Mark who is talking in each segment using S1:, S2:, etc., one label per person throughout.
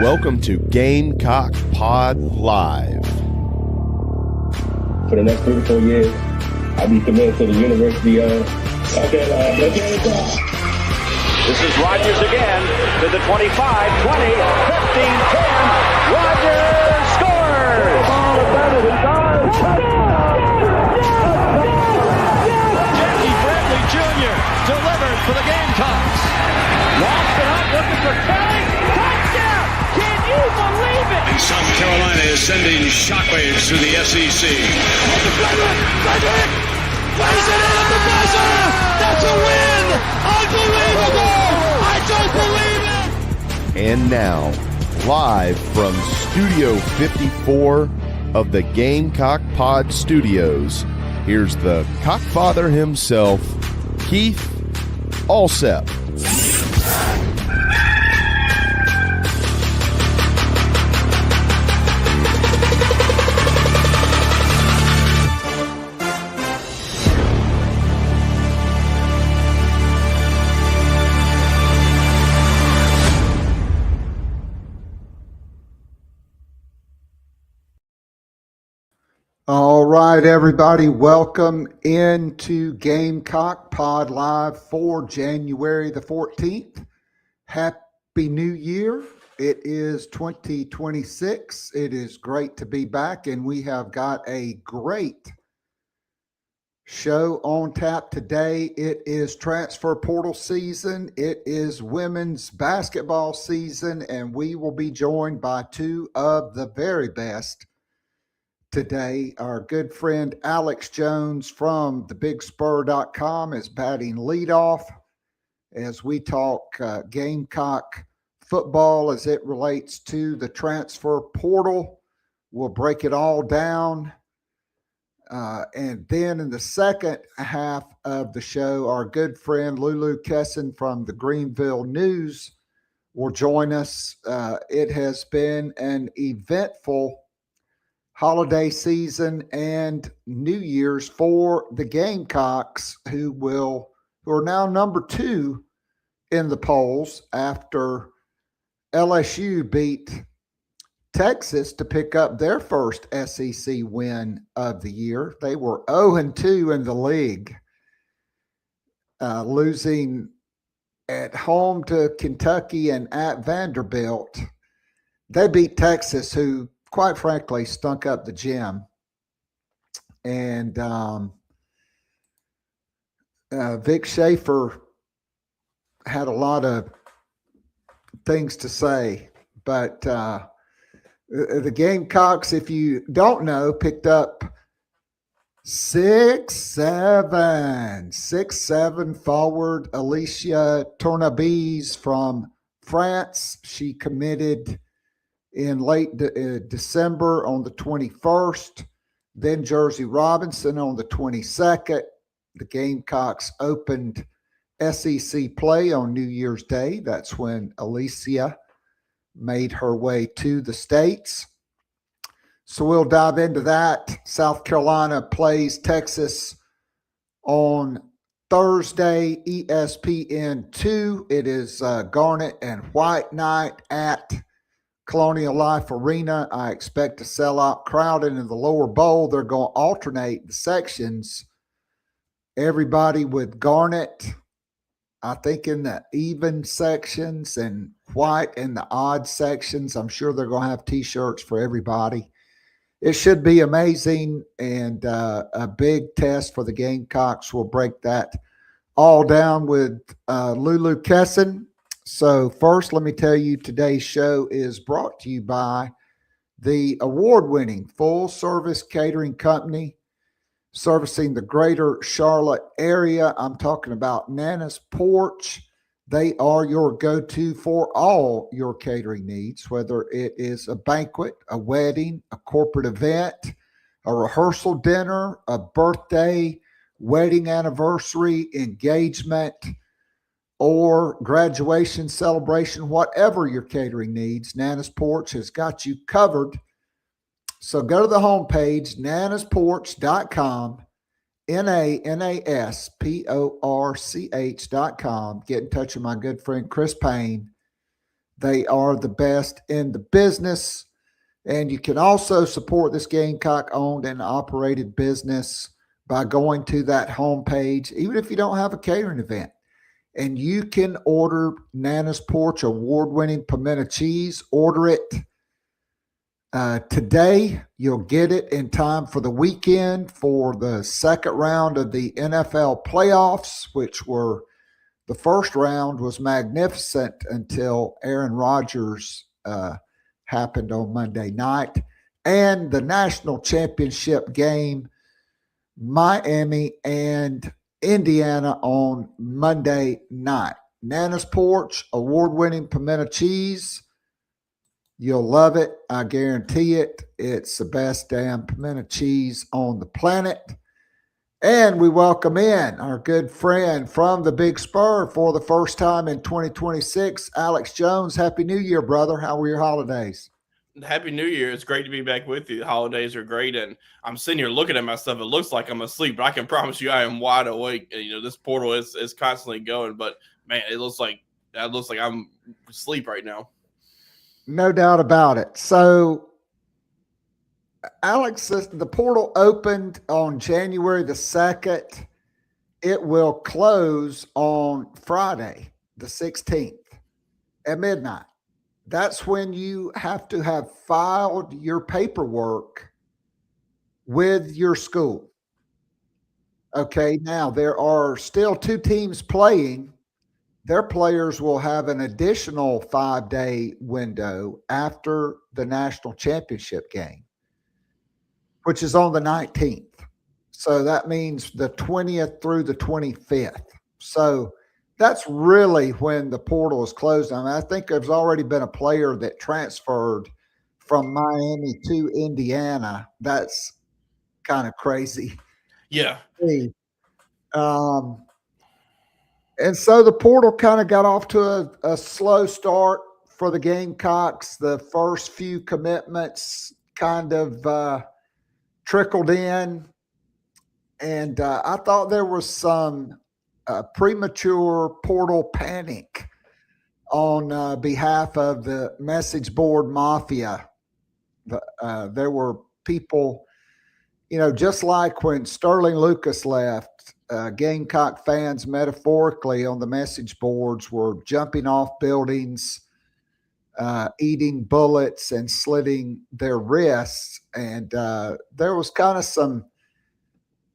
S1: welcome to Gamecock Pod Live.
S2: For the next 3 to 4 years, I'll be committed to the University of Gamecock.
S3: This is Rodgers again to the 25, 20, 15, 10. Rodgers scores! Jackie Bradley Jr. delivered for the Gamecocks. Lost it up, looking for Kaeli. Touchdown! Can you believe it?
S4: And South Carolina is sending shockwaves through the SEC.
S5: Frederick plays it in at the buzzer. That's a win! Unbelievable! I don't believe it!
S1: And now, live from Studio 54 of the Gamecock Pod Studios, here's the Cockfather himself, Keith Alsep.
S6: All right, everybody, welcome into Gamecock Pod Live for January the 14th. Happy New Year. It is 2026. It is great to be back, and we have got a great show on tap today. It is transfer portal season. It is women's basketball season, and we will be joined by two of the very best today. Our good friend Alex Jones from thebigspur.com is batting leadoff as we talk Gamecock football as it relates to the transfer portal. We'll break it all down. And then in the second half of the show, our good friend Lulu Kesin from the Greenville News will join us. It has been an eventful holiday season and New Year's for the Gamecocks, who are now number 2 in the polls after LSU beat Texas to pick up their first SEC win of the year. They were 0-2 in the league, losing at home to Kentucky and at Vanderbilt. They beat Texas, who quite frankly stunk up the gym. And Vic Schaefer had a lot of things to say, but the Gamecocks, if you don't know, picked up 6'7" forward Alicia Tournebize from France. She committed in late December on the 21st, then Jerzy Robinson on the 22nd. The Gamecocks opened SEC play on New Year's Day. That's when Alicia made her way to the States. So we'll dive into that. South Carolina plays Texas on Thursday, ESPN2. It is Garnet and White night at Colonial Life Arena. I expect a sellout crowd. And in the lower bowl, they're going to alternate the sections. Everybody with Garnet, I think, in the even sections, and White in the odd sections. I'm sure they're going to have T-shirts for everybody. It should be amazing and a big test for the Gamecocks. We'll break that all down with Lulu Kesin. So first, let me tell you, today's show is brought to you by the award-winning full-service catering company servicing the greater Charlotte area. I'm talking about Nana's Porch. They are your go-to for all your catering needs, whether it is a banquet, a wedding, a corporate event, a rehearsal dinner, a birthday, wedding anniversary, engagement, or graduation celebration. Whatever your catering needs, Nana's Porch has got you covered. So go to the homepage, nanasporch.com, NANASPORCH.com. Get in touch with my good friend Chris Payne They are the best in the business. And you can also support this Gamecock-owned and operated business by going to that homepage, even if you don't have a catering event. And you can order Nana's Porch award-winning pimento cheese. Order it today. You'll get it in time for the weekend for the second round of the NFL playoffs, which were the first round was magnificent until Aaron Rodgers happened on Monday night. And the national championship game, Miami and Indiana on Monday night. Nana's Porch, award-winning pimento cheese. You'll love it. I guarantee it. It's the best damn pimento cheese on the planet. And we welcome in our good friend from the Big Spur for the first time in 2026, Alex Jones. Happy New Year, brother. How were your holidays?
S7: Happy New Year. It's great to be back with you. The holidays are great, and I'm sitting here looking at myself. It looks like I'm asleep, but I can promise you I am wide awake. And, this portal is constantly going, but, man, it looks like I'm asleep right now.
S6: No doubt about it. So, Alex, the portal opened on January the 2nd. It will close on Friday, the 16th at midnight. That's when you have to have filed your paperwork with your school. Okay, now there are still 2 teams playing. Their players will have an additional 5-day window after the national championship game, which is on the 19th. So that means the 20th through the 25th. So that's really when the portal is closed. I mean, I think there's already been a player that transferred from Miami to Indiana. That's kind of crazy.
S7: Yeah.
S6: And so the portal kind of got off to a slow start for the Gamecocks. The first few commitments kind of trickled in. And I thought there was some premature portal panic on behalf of the message board mafia. There were people, just like when Sterling Lucas left, Gamecock fans metaphorically on the message boards were jumping off buildings, eating bullets and slitting their wrists. And there was kind of some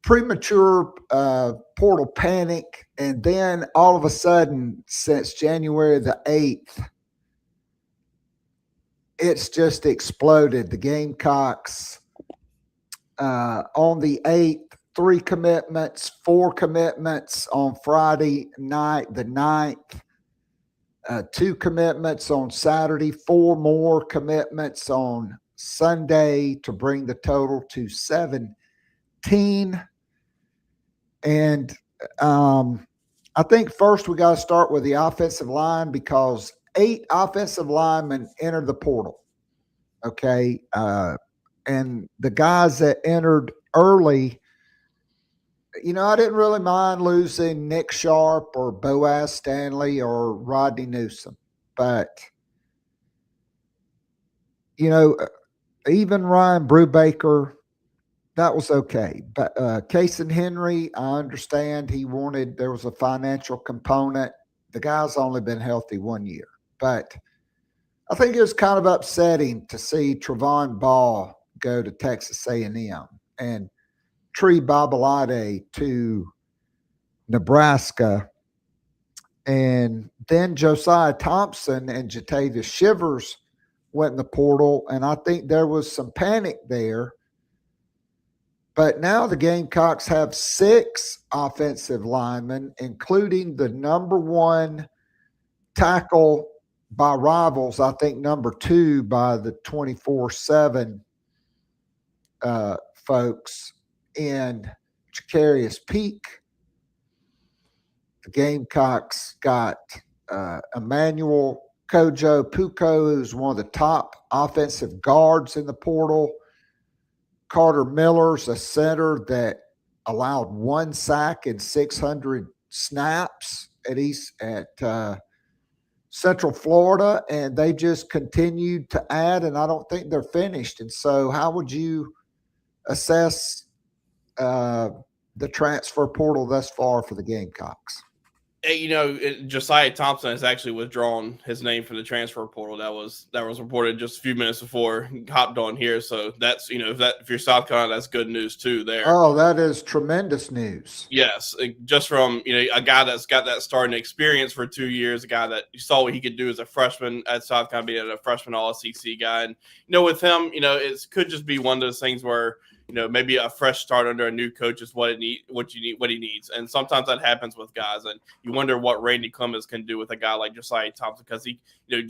S6: premature portal panic. And then all of a sudden, since January the 8th, it's just exploded. The Gamecocks on the 8th, 3 commitments, 4 commitments on Friday night, the 9th, 2 commitments on Saturday, 4 more commitments on Sunday to bring the total to 17. And I think first we got to start with the offensive line because 8 offensive linemen entered the portal. Okay. And the guys that entered early, I didn't really mind losing Nick Sharp or Boaz Stanley or Rodney Newsom. But, even Ryan Brubaker, that was okay. But Kason Henry, I understand there was a financial component. The guy's only been healthy 1 year. But I think it was kind of upsetting to see Trevon Ball go to Texas A&M and Tree Babalade to Nebraska. And then Josiah Thompson and Jatavius Shivers went in the portal. And I think there was some panic there. But now the Gamecocks have 6 offensive linemen, including the number 1 tackle by rivals, I think number 2 by the 24/7 folks in Jacarius Peak. The Gamecocks got Emmanuel Kojo Puko, who's one of the top offensive guards in the portal. Carter Miller's a center that allowed 1 sack in 600 snaps at Central Florida, and they just continued to add, and I don't think they're finished. And so how would you assess the transfer portal thus far for the Gamecocks?
S7: Josiah Thompson has actually withdrawn his name from the transfer portal. That was reported just a few minutes before he hopped on here. So that's if you're South Carolina, that's good news too. There.
S6: Oh, that is tremendous news.
S7: Yes, just from a guy that's got that starting experience for 2 years, a guy that you saw what he could do as a freshman at South Carolina, being a freshman All-SEC guy, and with him, it could just be one of those things where. Maybe a fresh start under a new coach is what he needs. And sometimes that happens with guys. And you wonder what Randy Clemens can do with a guy like Josiah Thompson, because I'm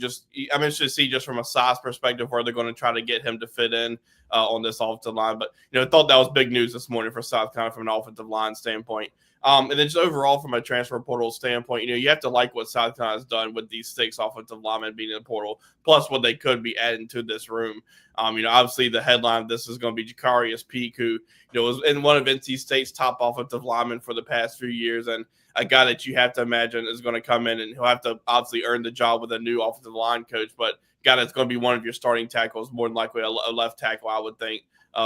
S7: interested to see just from a size perspective where they're going to try to get him to fit in on this offensive line. But, I thought that was big news this morning for South Carolina from an offensive line standpoint. And then just overall from a transfer portal standpoint, you have to like what South Carolina has done with these 6 offensive linemen being in the portal, plus what they could be adding to this room. Obviously the headline of this is going to be Jacarius Peak, who was in one of NC State's top offensive linemen for the past few years, and a guy that you have to imagine is going to come in and he'll have to obviously earn the job with a new offensive line coach, but a guy that's going to be one of your starting tackles, more than likely a left tackle, I would think,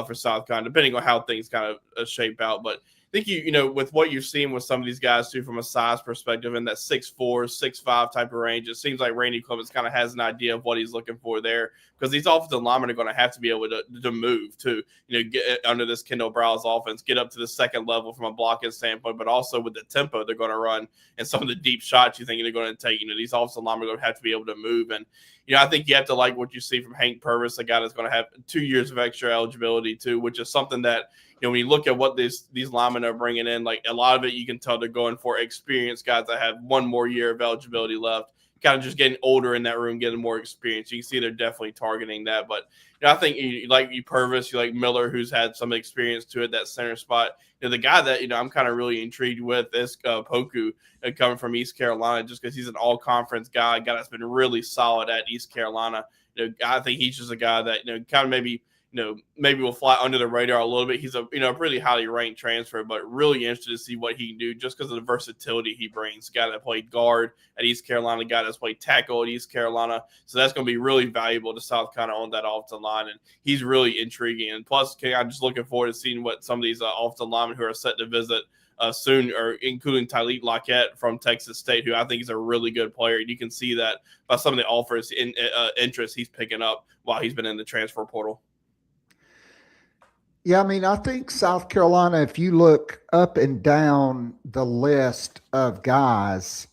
S7: for South Carolina, depending on how things kind of shape out. But I think with what you've seen with some of these guys too, from a size perspective, in that 6'4", 6'5" type of range, it seems like Randy Clemens kind of has an idea of what he's looking for there, because these offensive linemen are going to have to be able to move to get under this Kendall Browse offense, get up to the second level from a blocking standpoint, but also with the tempo they're going to run and some of the deep shots you think they're going to take. These offensive linemen are going to have to be able to move, and I think you have to like what you see from Hank Purvis, a guy that's going to have 2 years of extra eligibility too, which is something that. When you look at what these linemen are bringing in, like a lot of it, you can tell they're going for experienced guys that have one more year of eligibility left, kind of just getting older in that room, getting more experience. You can see they're definitely targeting that. But I think you like Purvis, you like Miller, who's had some experience to it, that center spot. The guy that I'm kind of really intrigued with is Poku, coming from East Carolina, just because he's an all-conference guy, a guy that's been really solid at East Carolina. I think he's just a guy that kind of maybe will fly under the radar a little bit. He's a really highly ranked transfer, but really interested to see what he can do just because of the versatility he brings. A guy that played guard at East Carolina, a guy that's played tackle at East Carolina. So that's going to be really valuable to South Carolina on that offensive line, and he's really intriguing. And plus, I'm just looking forward to seeing what some of these offensive linemen who are set to visit soon, or including Tyleek Lockett from Texas State, who I think is a really good player. And you can see that by some of the offers in interest he's picking up while he's been in the transfer portal.
S6: Yeah, I think South Carolina, if you look up and down the list of guys,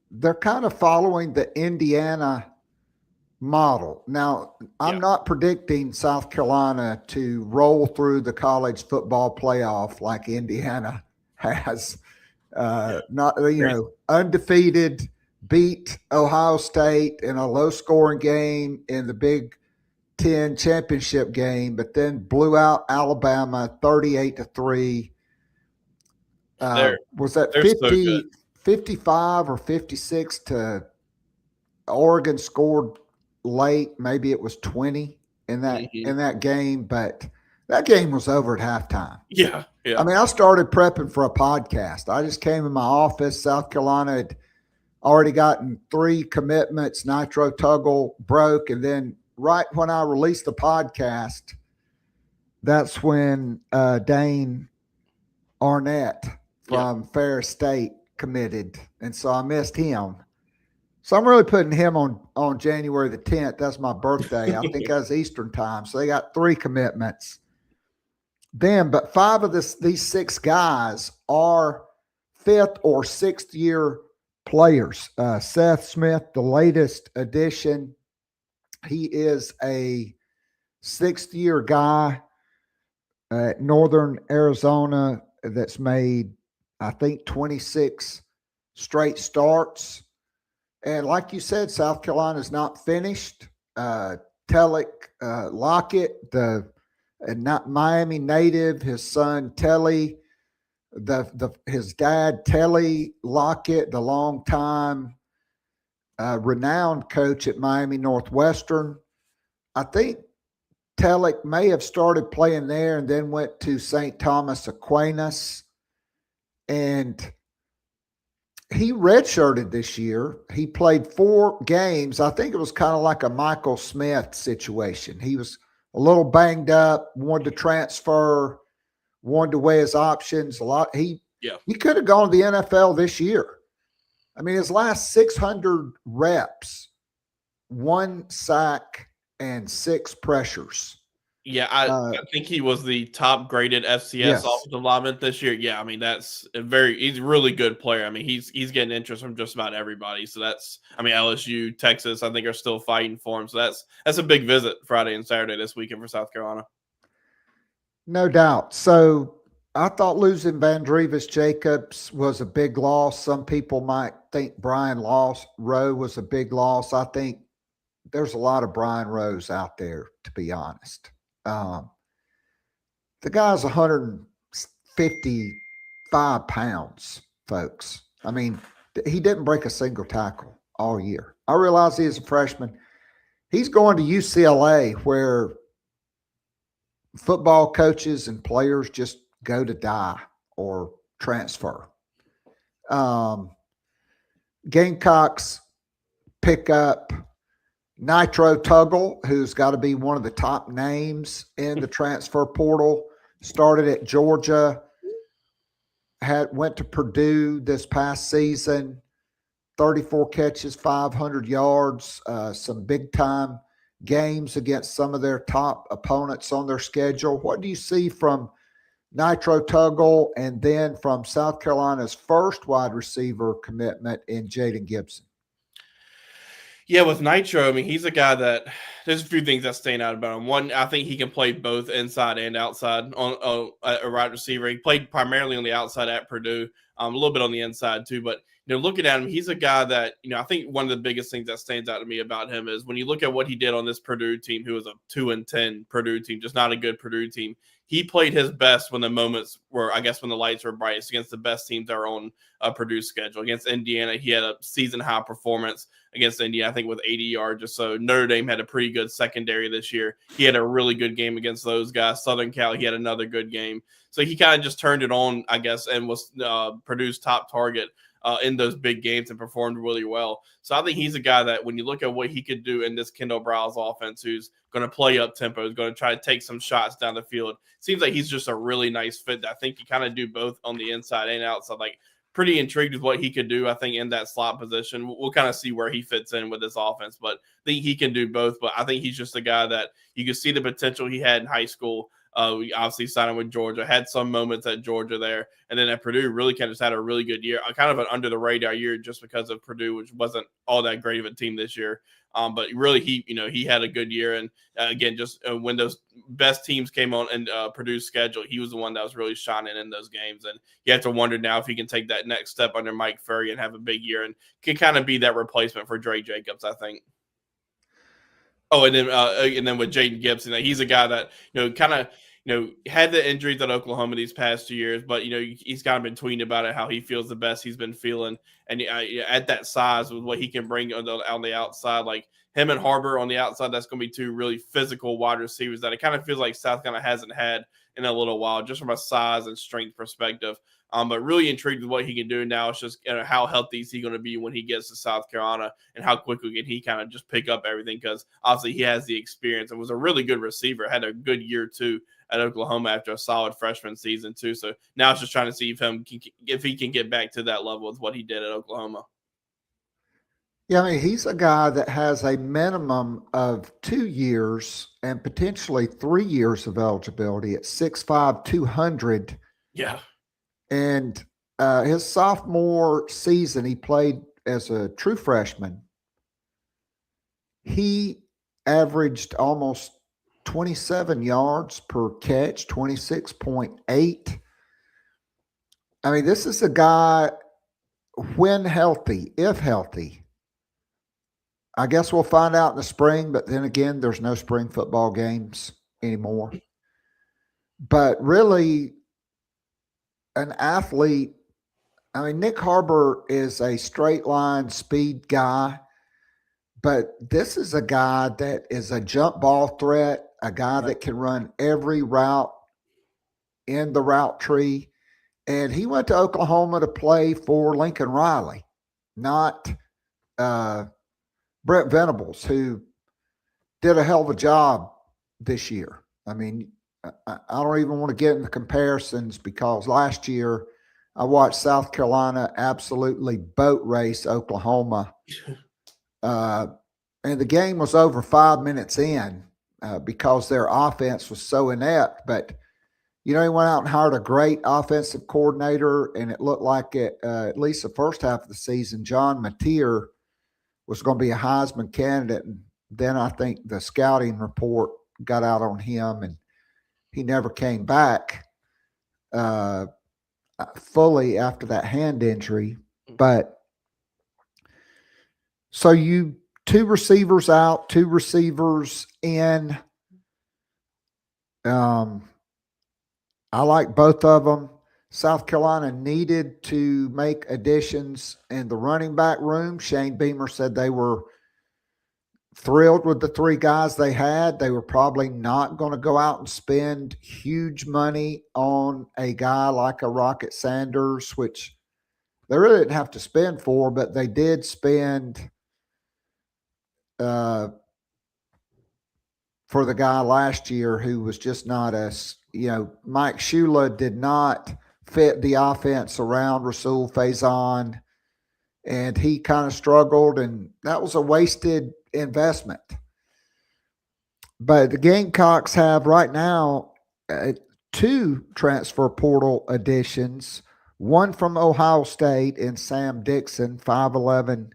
S6: they're kind of following the Indiana model. Now, I'm not predicting South Carolina to roll through the college football playoff like Indiana has. Undefeated, beat Ohio State in a low-scoring game in the Big Ten championship game, but then blew out Alabama 38-3. Was that 50, 55 or 56 to Oregon scored late? Maybe it was 20 in that game, but that game was over at halftime.
S7: Yeah.
S6: I started prepping for a podcast. I just came in my office. South Carolina had already gotten 3 commitments. Nitro Tuggle broke, and then right when I released the podcast, that's when Dane Arnett from Ferris State committed, and so I missed him. So I'm really putting him on January the 10th. That's my birthday. I think that's Eastern time. So they got 3 commitments. But 5 of these 6 guys are 5th or 6th year players. Seth Smith, the latest addition. He is a 6th year guy at Northern Arizona that's made, I think, 26 straight starts. And like you said, South Carolina's not finished. Tellick Lockett, the not Miami native, his son Telly, his dad Telly Lockett, the longtime renowned coach at Miami Northwestern. I think Tellick may have started playing there and then went to St. Thomas Aquinas. And he redshirted this year. He played 4 games. I think it was kind of like a Michael Smith situation. He was a little banged up, wanted to transfer, wanted to weigh his options a lot. He could have gone to the NFL this year. I mean, his last 600 reps, 1 sack and 6 pressures.
S7: Yeah, I think he was the top graded FCS offensive lineman this year. Yeah, I mean he's a really good player. I mean he's getting interest from just about everybody. So LSU, Texas, I think are still fighting for him. So that's a big visit Friday and Saturday this weekend for South Carolina.
S6: No doubt. So I thought losing Vandrevis Jacobs was a big loss. Some people might think Brian Rowe was a big loss. I think there's a lot of Brian Rowe's out there, to be honest. The guy's 155 pounds, folks. I mean, he didn't break a single tackle all year. I realize he is a freshman. He's going to UCLA, where football coaches and players just go to die or transfer. Gamecocks pick up Nitro Tuggle, who's got to be one of the top names in the transfer portal. Started at Georgia, went to Purdue this past season, 34 catches, 500 yards, some big-time games against some of their top opponents on their schedule. What do you see from Nitro Tuggle and then from South Carolina's first wide receiver commitment in Jaden Gibson?
S7: Yeah, with Nitro, I mean, he's a guy that there's a few things that stand out about him. One, I think he can play both inside and outside on a wide receiver. He played primarily on the outside at Purdue, a little bit on the inside too. But looking at him, he's a guy that I think one of the biggest things that stands out to me about him is when you look at what he did on this Purdue team, who was a 2-10 Purdue team, just not a good Purdue team. He played his best when the moments were, I guess, when the lights were brightest against the best teams that are on Purdue's schedule. Against Indiana, he had a season-high performance against Indiana, I think, with 80 yards or so. Notre Dame had a pretty good secondary this year. He had a really good game against those guys. Southern Cal, he had another good game. So he kind of just turned it on, I guess, and was Purdue's top target in those big games and performed really well. So I think he's a guy that when you look at what he could do in this Kendall Briles offense, who's going to play up tempo, is going to try to take some shots down the field. Seems like he's just a really nice fit. I think he kind of do both on the inside and outside. Like pretty intrigued with what he could do, I think, in that slot position. We'll kind of see where he fits in with this offense, but I think he can do both. But I think he's just a guy that you can see the potential he had in high school. We obviously signed him with Georgia, had some moments at Georgia there. And then at Purdue, really kind of just had a really good year, kind of an under-the-radar year just because of Purdue, which wasn't all that great of a team this year. But really, he had a good year. And, again, just when those best teams came on and Purdue's schedule, he was the one that was really shining in those games. And you have to wonder now if he can take that next step under Mike Furry and have a big year and can kind of be that replacement for Dre Jacobs, I think. Oh, and then with Jaden Gibson, he's a guy that, kind of, had the injuries at Oklahoma these past 2 years, but, he's kind of been tweeting about it, how he feels the best he's been feeling. And at that size with what he can bring on the outside, like him and Harbor on the outside, that's going to be 2 really physical wide receivers that it kind of feels like South Carolina hasn't had in a little while, just from a size and strength perspective. But really intrigued with what he can do now. It's just how healthy is he going to be when he gets to South Carolina, and how quickly can he kind of just pick up everything, because obviously he has the experience and was a really good receiver, had a good year too at Oklahoma after a solid freshman season too. So now it's just trying to see if he can get back to that level with what he did at Oklahoma.
S6: Yeah, I mean, he's a guy that has a minimum of 2 years and potentially 3 years of eligibility at 6'5", 200.
S7: Yeah.
S6: And his sophomore season, he played as a true freshman. He averaged almost 27 yards per catch, 26.8. I mean, this is a guy, when healthy, if healthy, I guess we'll find out in the spring, but then again, there's no spring football games anymore. But really, an athlete, I mean, Nick Harbor is a straight line speed guy, but this is a guy that is a jump ball threat, a guy that can run every route in the route tree. And he went to Oklahoma to play for Lincoln Riley, not Brent Venables, who did a hell of a job this year. I mean, I don't even want to get into comparisons because last year I watched South Carolina absolutely boat race Oklahoma. And the game was over 5 minutes in because their offense was so inept. But, he went out and hired a great offensive coordinator, and it looked like at least the first half of the season, John Mateer was going to be a Heisman candidate. And then I think the scouting report got out on him, and he never came back fully after that hand injury. But so 2 receivers out, 2 receivers in. I like both of them. South Carolina needed to make additions in the running back room. Shane Beamer said they were thrilled with the 3 guys they had. They were probably not going to go out and spend huge money on a guy like a Rocket Sanders, which they really didn't have to spend for, but they did spend for the guy last year who was just not Mike Shula did not fit the offense around Rasul Faison, and he kind of struggled, and that was a wasted investment. But the Gamecocks have right now 2 transfer portal additions, one from Ohio State in Sam Dixon, 5'11",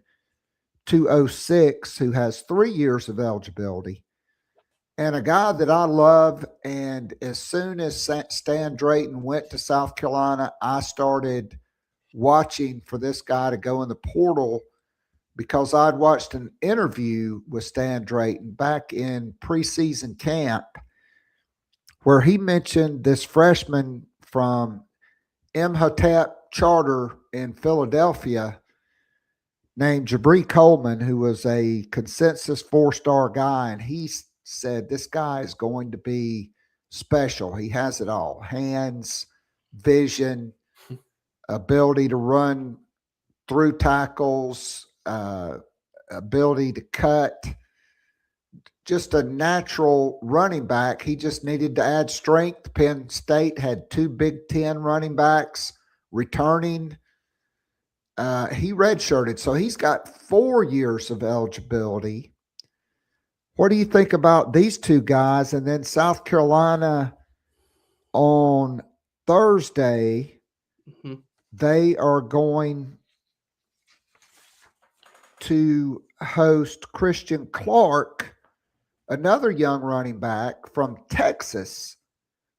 S6: 206, who has 3 years of eligibility. And a guy that I love, and as soon as Stan Drayton went to South Carolina, I started watching for this guy to go in the portal because I'd watched an interview with Stan Drayton back in preseason camp where he mentioned this freshman from Imhotep Charter in Philadelphia named Jabri Coleman, who was a consensus 4-star guy, and he said this guy is going to be special. He has it all: hands, vision, ability to run through tackles, ability to cut, just a natural running back. He just needed to add strength. Penn State had 2 Big Ten running backs returning. He redshirted, so he's got 4 years of eligibility. What do you think about these 2 guys? And then South Carolina on Thursday, they are going to host Christian Clark, another young running back from Texas,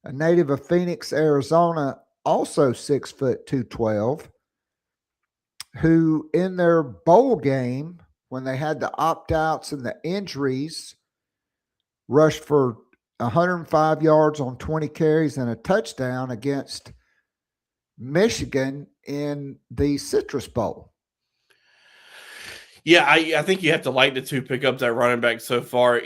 S6: a native of Phoenix, Arizona, also 6 foot 212, who in their bowl game, when they had the opt-outs and the injuries, rushed for 105 yards on 20 carries and a touchdown against Michigan in the Citrus Bowl.
S7: Yeah, I think you have to like the 2 pickups at running back so far.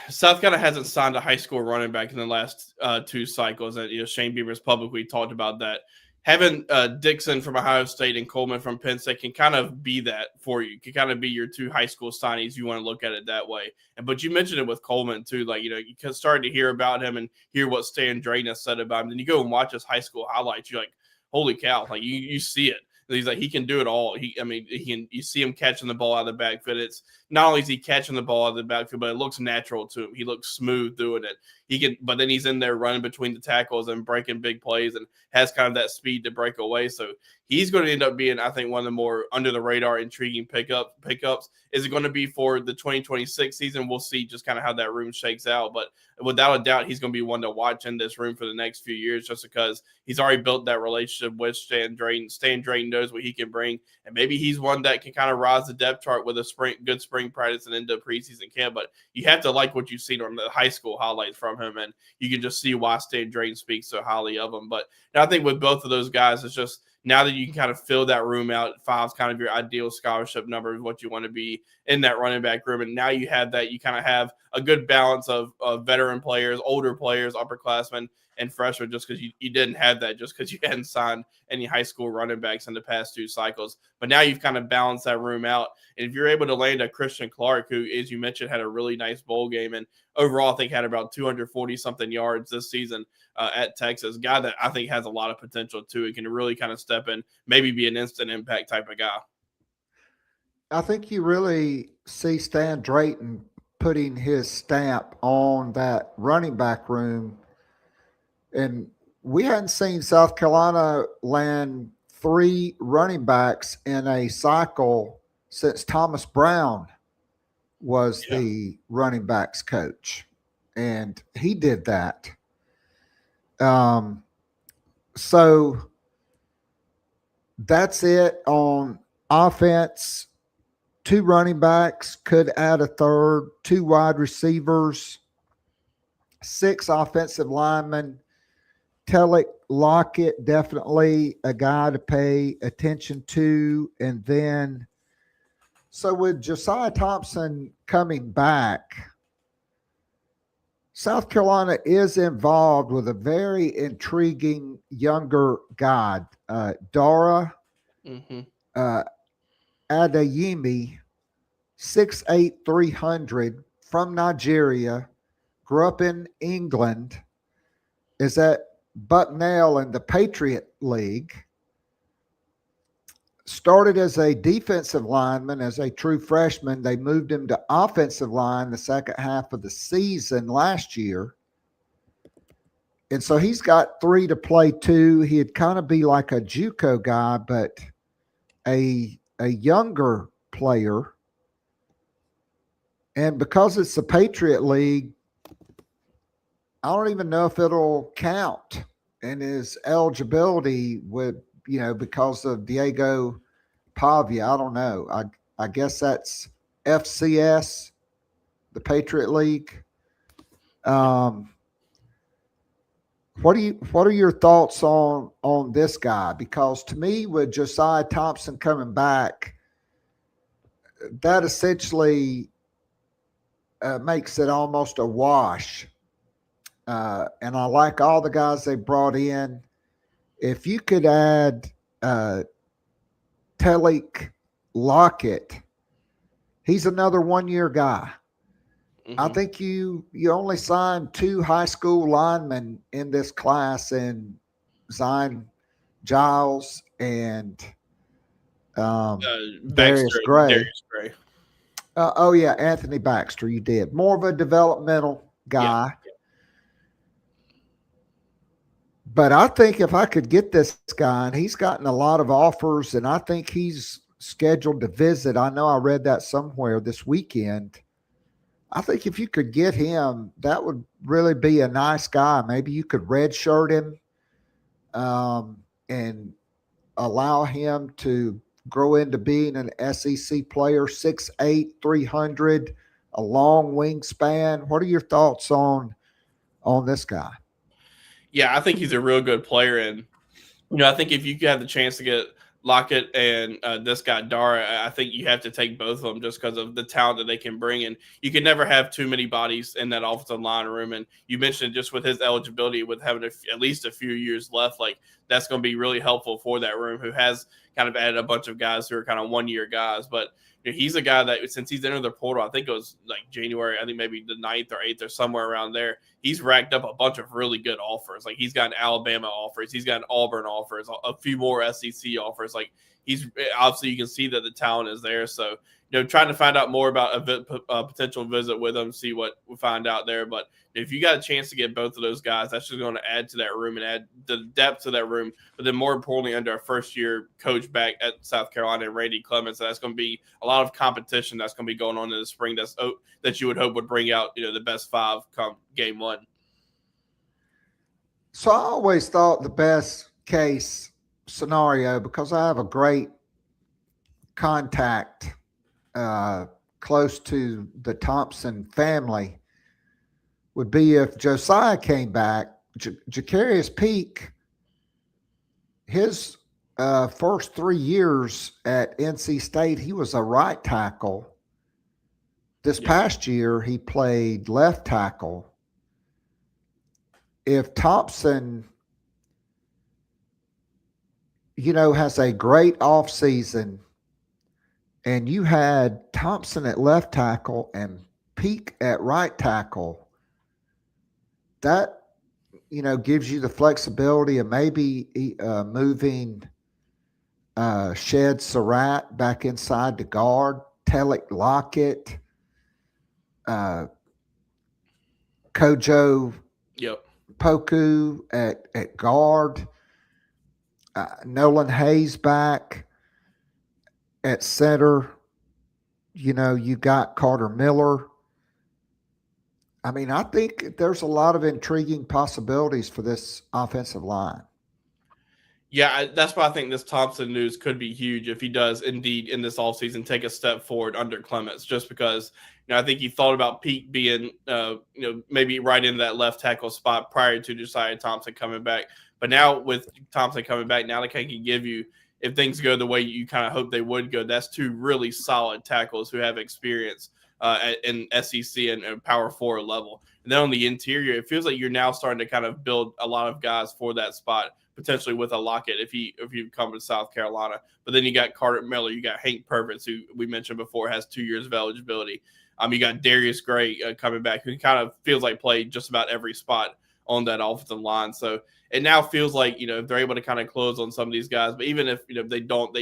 S7: South Carolina hasn't signed a high school running back in the last 2 cycles. And, Shane Beamer's publicly talked about that. Having Dixon from Ohio State and Coleman from Penn State can kind of be that for you. Can kind of be your 2 high school signees. You want to look at it that way. But you mentioned it with Coleman too. Like, you started to hear about him and hear what Stan Drayton has said about him. Then you go and watch his high school highlights. You're like, holy cow! Like you see it. He's like, he can do it all. You see him catching the ball out of the backfield. It's not only is he catching the ball out of the backfield, but it looks natural to him. He looks smooth doing it. But then he's in there running between the tackles and breaking big plays and has kind of that speed to break away. So he's going to end up being, I think, one of the more under the radar, intriguing pickups. Is it going to be for the 2026 season? We'll see just kind of how that room shakes out. But without a doubt, he's going to be one to watch in this room for the next few years, just because he's already built that relationship with Stan Drayton. Stan Drayton knows what he can bring, and maybe he's one that can kind of rise the depth chart with a good spring practice and into preseason camp. But you have to like what you've seen on the high school highlights from him, and you can just see why Stan Drayton speaks so highly of him. But I think with both of those guys, it's just now that you can kind of fill that room out, 5's kind of your ideal scholarship number of what you want to be in that running back room. And now you have that, you kind of have a good balance of veteran players, older players, upperclassmen, and freshman just because you didn't have that just because you hadn't signed any high school running backs in the past 2 cycles. But now you've kind of balanced that room out. And if you're able to land a Christian Clark, who, as you mentioned, had a really nice bowl game and overall I think had about 240-something yards this season at Texas, a guy that I think has a lot of potential too and can really kind of step in, maybe be an instant impact type of guy.
S6: I think you really see Stan Drayton putting his stamp on that running back room. And we hadn't seen South Carolina land 3 running backs in a cycle since Thomas Brown was the running backs coach. And he did that. So that's it on offense. 2 running backs, could add a third, 2 wide receivers, 6 offensive linemen. Tellick, Lockett, definitely a guy to pay attention to. And then, so with Josiah Thompson coming back, South Carolina is involved with a very intriguing younger guy, Dara Adeyemi, 6'8", 300, from Nigeria, grew up in England, is at Bucknell in the Patriot League, started as a defensive lineman as a true freshman. They moved him to offensive line the second half of the season last year. And so he's got 3 to play 2. He'd kind of be like a JUCO guy, but a younger player. And because it's the Patriot League, I don't even know if it'll count in his eligibility with, because of Diego Pavia. I don't know. I guess that's FCS, the Patriot League. What are your thoughts on this guy? Because to me, with Josiah Thompson coming back, that essentially makes it almost a wash. And I like all the guys they brought in. If you could add Tellick, Lockett, he's another 1-year guy. I think you only signed 2 high school linemen in this class, in Zion Giles and Darius Gray. Anthony Baxter. You did. More of a developmental guy. Yeah. But I think if I could get this guy, and he's gotten a lot of offers, and I think he's scheduled to visit. I know I read that somewhere this weekend. I think if you could get him, that would really be a nice guy. Maybe you could redshirt him and allow him to grow into being an SEC player, 6'8", 300, a long wingspan. What are your thoughts on this guy?
S7: Yeah, I think he's a real good player. And, I think if you have the chance to get Lockett and this guy, Dara, I think you have to take both of them just because of the talent that they can bring. And you can never have too many bodies in that offensive line room. And you mentioned just with his eligibility, with having at least a few years left, like that's going to be really helpful for that room, who has kind of added a bunch of guys who are kind of 1-year guys. But he's a guy that since he's entered the portal, I think it was like January, I think maybe the 9th or 8th or somewhere around there, he's racked up a bunch of really good offers. Like he's got Alabama offers, he's got Auburn offers, a few more SEC offers. Like he's obviously, you can see that the talent is there. So, trying to find out more about a potential visit with him, see what we find out there. But if you got a chance to get both of those guys, that's just going to add to that room and add the depth to that room. But then more importantly, under a first-year coach back at South Carolina, Randy Clements, that's going to be a lot of competition that's going to be going on in the spring that you would hope would bring out, the best 5 come game 1.
S6: So I always thought the best case scenario, because I have a great contact close to the Thompson family, would be if Josiah came back. Jacarius Peak, his first 3 years at NC State, he was a right tackle. This past year, he played left tackle. if Thompson, has a great offseason, and you had Thompson at left tackle and Peak at right tackle, that, gives you the flexibility of maybe moving Shed Surratt back inside to guard, Telic Lockett, Kojo Poku at guard, Nolan Hayes back at center. You got Carter Miller. I mean, I think there's a lot of intriguing possibilities for this offensive line.
S7: Yeah, that's why I think this Thompson news could be huge if he does indeed in this offseason take a step forward under Clements, just because I think he thought about Peak being maybe right in that left tackle spot prior to Josiah Thompson coming back. But now with Thompson coming back, now they can give you, if things go the way you kind of hope they would go, that's two really solid tackles who have experience in SEC and Power 4 level. And then on the interior, it feels like you're now starting to kind of build a lot of guys for that spot, potentially with a Lockett if you come to South Carolina. But then you got Carter Miller, you got Hank Purvis, who we mentioned before has 2 years of eligibility. You got Darius Gray coming back, who kind of feels like played just about every spot on that offensive line. So it now feels like, if they're able to kind of close on some of these guys, but even if, they don't,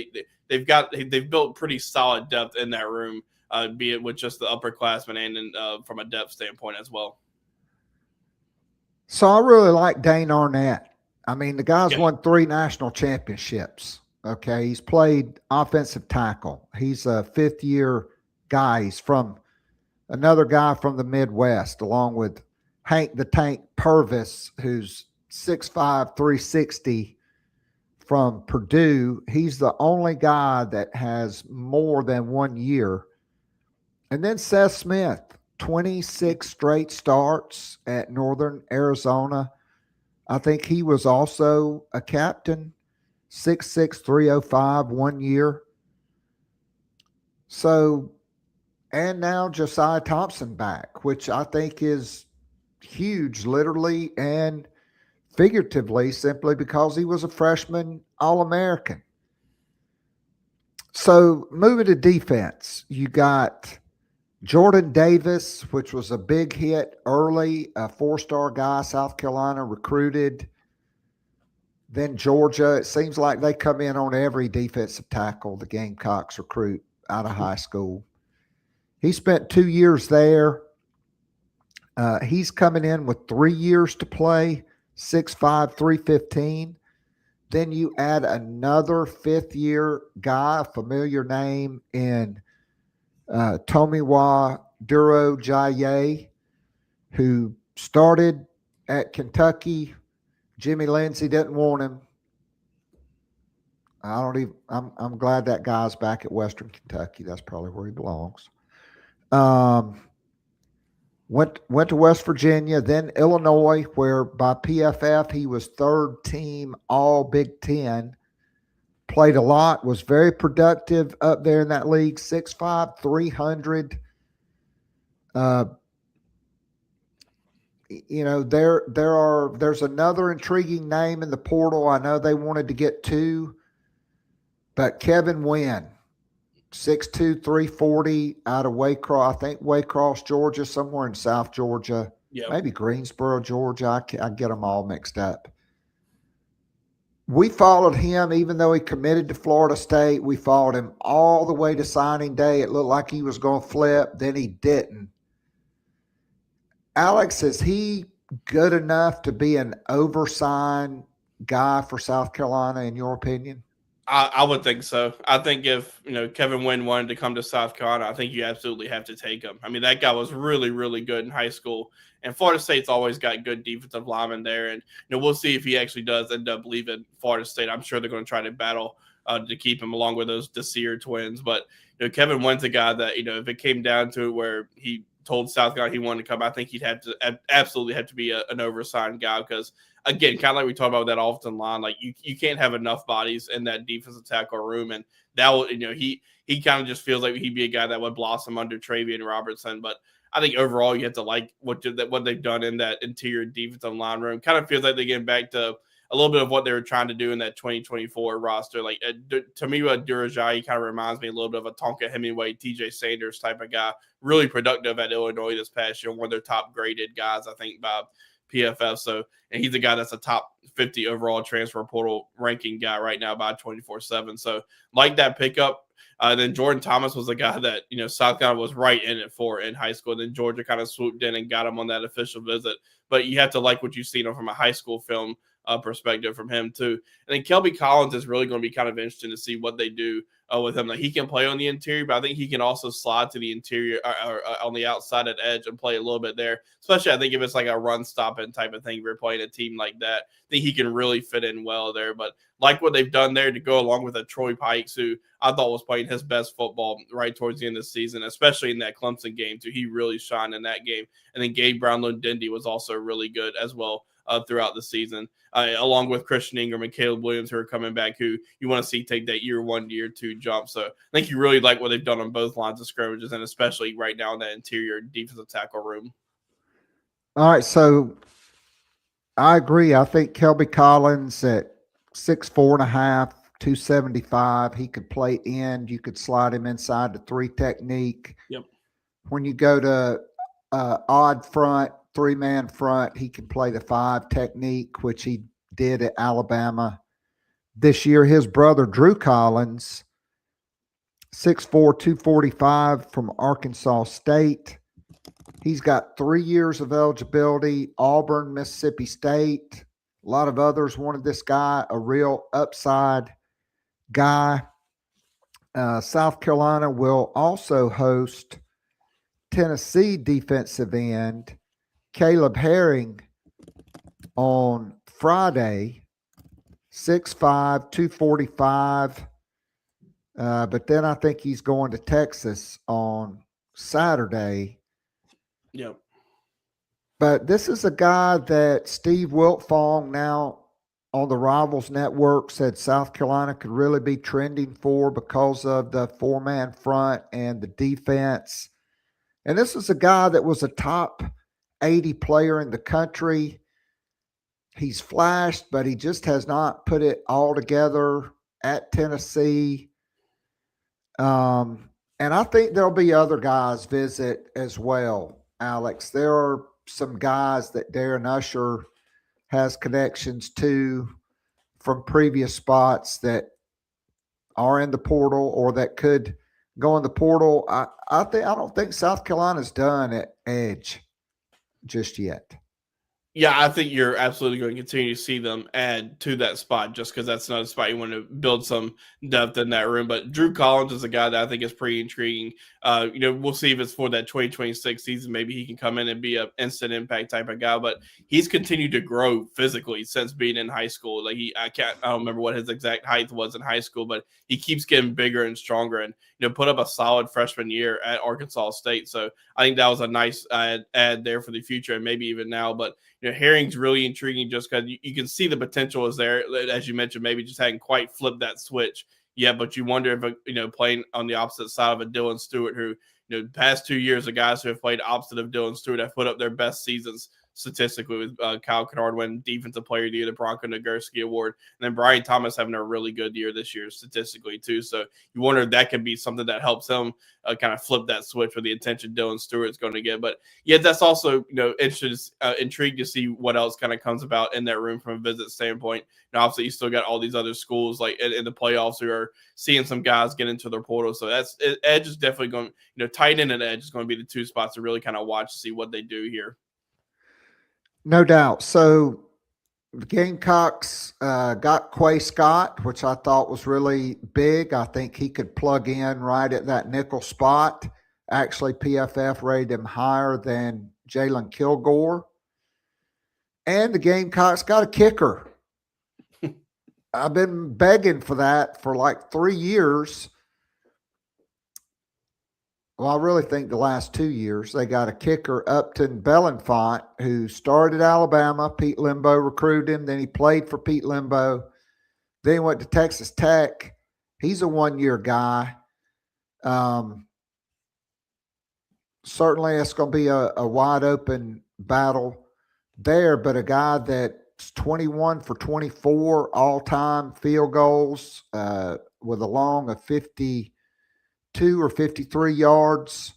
S7: they've built pretty solid depth in that room, be it with just the upperclassmen and from a depth standpoint as well.
S6: So I really like Dane Arnett. I mean, the guy's won 3 national championships. Okay. He's played offensive tackle. He's a 5th-year guy. He's from another guy from the Midwest, along with Hank the Tank Purvis, who's 6'5", 360 from Purdue. He's the only guy that has more than 1 year. And then Seth Smith, 26 straight starts at Northern Arizona. I think he was also a captain, 6'6", 305, 1 year. So, and now Josiah Thompson back, which I think is huge, literally and figuratively, simply because he was a freshman All-American. So moving to defense, you got Jordan Davis, which was a big hit early, a 4-star guy South Carolina recruited. Then Georgia, it seems like they come in on every defensive tackle the Gamecocks recruit out of high school. He spent 2 years there. He's coming in with 3 years to play, 6'5", 315. Then you add another 5th-year guy, a familiar name in Tomiwa Duro Jaye, who started at Kentucky. Jimmy Lindsey didn't want him. I'm glad that guy's back at Western Kentucky. That's probably where he belongs. Went to West Virginia, then Illinois, where by PFF he was 3rd team All Big Ten. Played a lot, was very productive up there in that league, 6'5", 300. There's another intriguing name in the portal. I know they wanted to get 2, but Kevin Wynn, 6'2", 340 out of Waycross, I think Waycross, Georgia, somewhere in South Georgia, maybe Greensboro, Georgia. I get them all mixed up. We followed him, even though he committed to Florida State. We followed him all the way to signing day. It looked like he was going to flip. Then he didn't. Alex, is he good enough to be an oversigned guy for South Carolina, in your opinion?
S7: I would think so. I think if Kevin Wynn wanted to come to South Carolina, I think you absolutely have to take him. I mean, that guy was really, really good in high school, and Florida State's always got good defensive linemen there. And we'll see if he actually does end up leaving Florida State. I'm sure they're going to try to battle to keep him, along with those Desir twins. But Kevin Wynn's a guy that if it came down to it where he told South Carolina he wanted to come, I think he'd have to absolutely have to be an oversigned guy, because again, kind of like we talked about that offensive line, like you can't have enough bodies in that defensive tackle room, and that will he kind of just feels like he'd be a guy that would blossom under Travian Robertson. But I think overall you have to like what they've done in that interior defensive line room. Kind of feels like they're getting back to a little bit of what they were trying to do in that 2024 roster. Like to me, Jerzy kind of reminds me a little bit of a Tonka Hemingway, TJ Sanders type of guy. Really productive at Illinois this past year. One of their top graded guys, I think, by PFF. So, and he's a guy that's a top 50 overall transfer portal ranking guy right now by 24/7. So, like that pickup. Then Jordan Thomas was a guy that, South Carolina was right in it for in high school. Then Georgia kind of swooped in and got him on that official visit. But you have to like what you've seen from a high school film perspective from him too. And then Kelby Collins is really going to be kind of interesting to see what they do with him. Like he can play on the interior, but I think he can also slide to the interior or on the outside at edge and play a little bit there. Especially I think if it's like a run stopping type of thing, if you're playing a team like that, I think he can really fit in well there. But like what they've done there to go along with a Troy Pikes, who I thought was playing his best football right towards the end of the season, especially in that Clemson game too. He really shined in that game. And then Gabe Brownlow-Dindy was also really good as well throughout the season, along with Christian Ingram and Caleb Williams, who are coming back, who you want to see take that year 1 to year 2 jump. So I think you really like what they've done on both lines of scrimmages, and especially right now in that interior defensive tackle room.
S6: All right, so I agree. I think Kelby Collins at 6'4.5", 275, he could play end. You could slide him inside the 3 technique.
S7: Yep.
S6: When you go to odd front, 3-man front, he can play the 5 technique, which he did at Alabama this year. His brother, Drew Collins, 6'4", 245 from Arkansas State. He's got 3 years of eligibility, Auburn, Mississippi State. A lot of others wanted this guy, a real upside guy. South Carolina will also host Tennessee defensive end Caleb Herring on Friday, 6'5", 245. But then I think he's going to Texas on Saturday.
S7: Yep.
S6: But this is a guy that Steve Wiltfong, now on the Rivals Network, said South Carolina could really be trending for because of the 4-man front and the defense. And this is a guy that was a top 80 player in the country. He's flashed, but he just has not put it all together at Tennessee. And I think there'll be other guys visit as well, Alex. There are some guys that Darren Usher has connections to from previous spots that are in the portal or that could go in the portal. I don't think South Carolina's done at edge just yet.
S7: Yeah, I think you're absolutely going to continue to see them add to that spot just because that's another spot you want to build some depth in that room. But Drew Collins is a guy that I think is pretty intriguing. We'll see if it's for that 2026 season. Maybe he can come in and be an instant impact type of guy. But he's continued to grow physically since being in high school. Like I don't remember what his exact height was in high school, but he keeps getting bigger and stronger and put up a solid freshman year at Arkansas State. So I think that was a nice add there for the future and maybe even now. But Herring's really intriguing just because you can see the potential is there. As you mentioned, maybe just hadn't quite flipped that switch yet, but you wonder if, playing on the opposite side of a Dylan Stewart who, past 2 years of guys who have played opposite of Dylan Stewart have put up their best seasons statistically with Kyle Kennard winning Defensive Player of the Year, the Bronco Nagurski Award, and then Brian Thomas having a really good year this year statistically too. So you wonder if that can be something that helps him kind of flip that switch with the attention Dylan Stewart's going to get. But yeah, that's also intrigued to see what else kind of comes about in that room from a visit standpoint. Obviously, you still got all these other schools like in the playoffs who are seeing some guys get into their portal. So edge is definitely going. Tight end and edge is going to be the 2 spots to really kind of watch to see what they do here.
S6: No doubt. So the Gamecocks got Quay Scott, which I thought was really big. I think he could plug in right at that nickel spot. Actually, PFF rated him higher than Jalen Kilgore. And the Gamecocks got a kicker. I've been begging for that for like 3 years. Well, I really think the last 2 years they got a kicker, Upton Belenfant, who started Alabama. Pete Limbo recruited him. Then he played for Pete Limbo. Then he went to Texas Tech. He's a 1-year guy. So certainly it's going to be a wide open battle there, but a guy that's 21 for 24 all-time field goals with a long of 52 or 53 yards.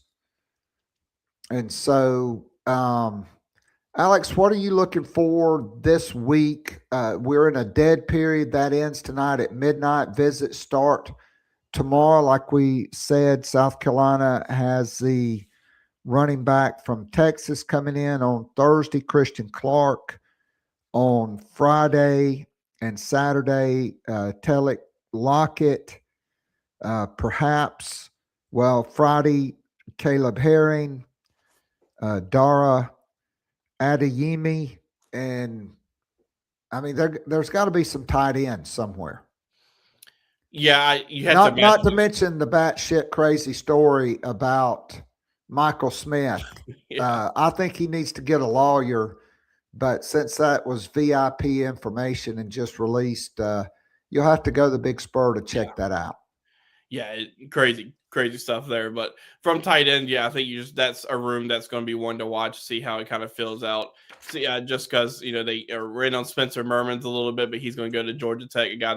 S6: And so, Alex, what are you looking for this week? We're in a dead period that ends tonight at midnight. Visits start tomorrow. Like we said, South Carolina has the running back from Texas coming in on Thursday, Christian Clark. On Friday and Saturday, Telek Lockett, perhaps. Well, Friday, Caleb Herring, Dara Adeyemi, and I mean, there's got to be some tight ends somewhere.
S7: Yeah, you have
S6: not to mention the batshit crazy story about Michael Smith.
S7: Yeah.
S6: I think he needs to get a lawyer, but since that was VIP information and just released, you'll have to go to the Big Spur to check that out.
S7: Yeah, crazy stuff there. But from tight end, yeah, I think that's a room that's going to be one to watch, see how it kind of fills out. So, yeah, just because they are in on Spencer Merman's a little bit, but he's going to go to Georgia Tech, a guy